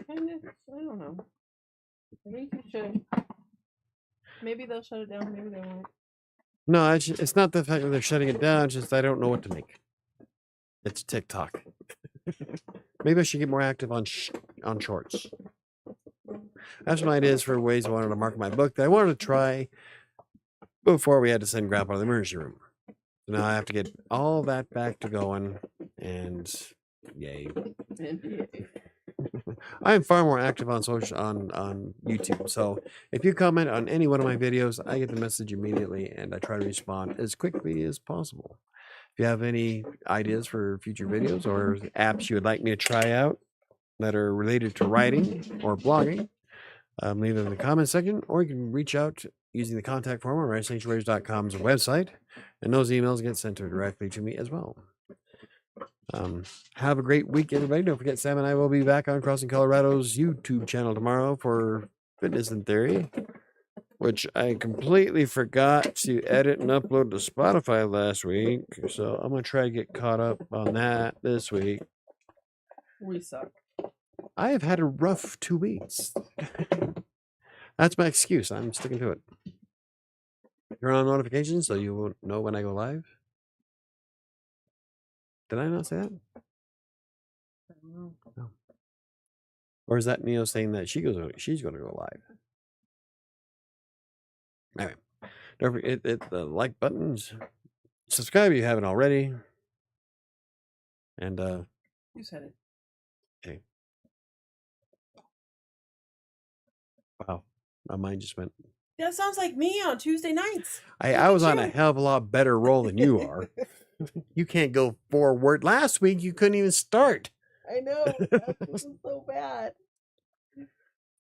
Kind of, I don't know. I think you should. Maybe they'll shut it down. Maybe they won't. No, it's not the fact that they're shutting it down. It's just I don't know what to make. It's TikTok. Maybe I should get more active on shorts. I have some ideas for ways I wanted to market my book that I wanted to try before we had to send Grandpa to the emergency room. So now I have to get all that back to going, and yay. I am far more active on social on YouTube. So if you comment on any one of my videos, I get the message immediately, and I try to respond as quickly as possible. If you have any ideas for future videos or apps you would like me to try out that are related to writing or blogging, leave them in the comment section, or you can reach out using the contact form on WriterSanctuary's website, and those emails get sent directly to me as well. Have a great week, everybody. Don't forget, Sam and I will be back on Crossing Colorado's YouTube channel tomorrow for Fitness in Theory, which I completely forgot to edit and upload to Spotify last week. So I'm going to try to get caught up on that this week. We suck. I have had a rough 2 weeks. That's my excuse. I'm sticking to it. Turn on notifications so you won't know when I go live. Did I not say that? I don't know. No. Or is that Neo saying that she's going to go live? Anyway, don't forget hit the like buttons. Subscribe if you haven't already. And You said it. okay. Wow, my mind just went. That sounds like me on Tuesday nights. I was on a hell of a lot better roll than you are. You can't go forward. Last week you couldn't even start. I know. That was so bad.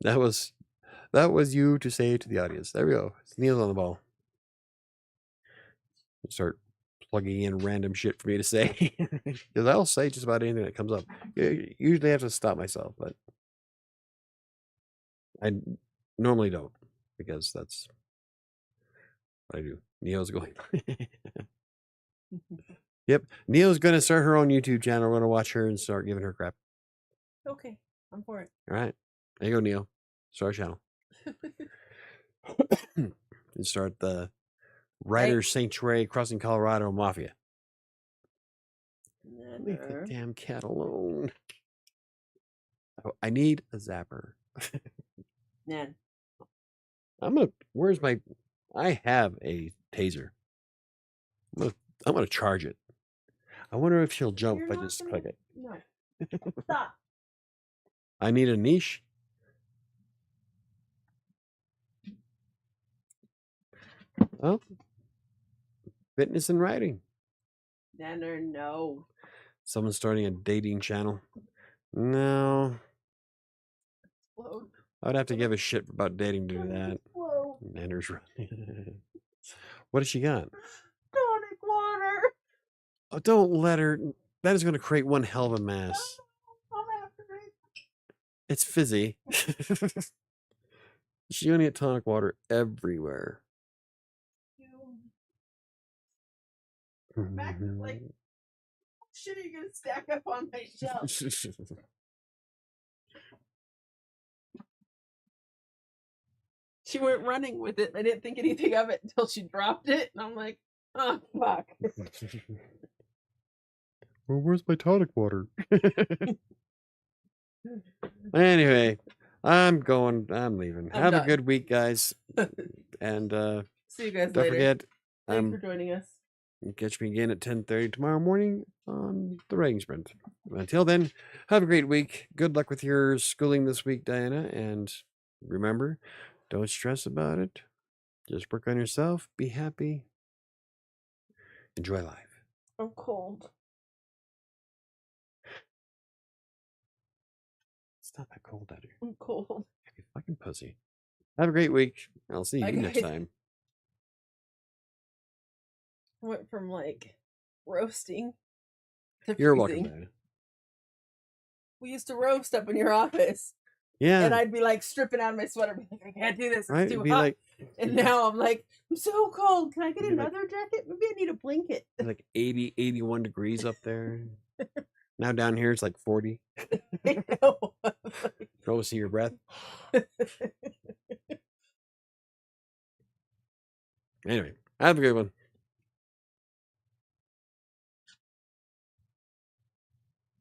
That was you to say to the audience. There we go. Neil's on the ball. Start plugging in random shit for me to say. Because I'll say just about anything that comes up. Usually I have to stop myself, but I normally don't, because that's what I do. Neo's going. Yep. Neo's going to start her own YouTube channel. We're going to watch her and start giving her crap. Okay, I'm for it. All right. There you go, Neo. Start a channel. And start the WriterSanctuary Crossing Colorado Mafia. Leave the damn cat alone. I need a zapper. Nan. Where's my... I have a taser. I'm gonna charge it. I wonder if she'll jump if I just click it. No. Stop. I need a niche. Oh. Fitness and writing. Nanner, no. Someone's starting a dating channel. No. Explode. I would have to give a shit about dating to do that. Explode. Nanner's running. What has she got? Tonic water. Oh, don't let her. That is going to create one hell of a mess. I'm after it. It's fizzy. She's going to get tonic water everywhere. Mac is like, shit, are you going to stack up on my shelf? she went running with it. I didn't think anything of it until she dropped it, and I'm like, oh fuck. Well, where's my tonic water? Anyway, I'm leaving. I'm Have a done. good week, guys. And See you guys don't later. forget, Thanks for joining us. catch me again at 10:30 tomorrow morning on the writing sprint. Until then, have a great week. Good luck with your schooling this week, Diana. And remember, don't stress about it. Just work on yourself. Be happy. Enjoy life. I'm cold. It's not that cold out here. I'm cold. You fucking pussy. Have a great week. I'll see you Bye, next guys. time. I went from like roasting to You're freezing. welcome, Diana. We used to roast up in your office. Yeah. And I'd be like stripping out of my sweater, be like, I can't do this, it's Right? too It'd be hot. like And now I'm like, I'm so cold. Can I get It'd be like- another jacket? Maybe I need a blanket. like 80, 81 degrees up there. Now down here it's like 40. I know. Go see your breath. Anyway, have a good one.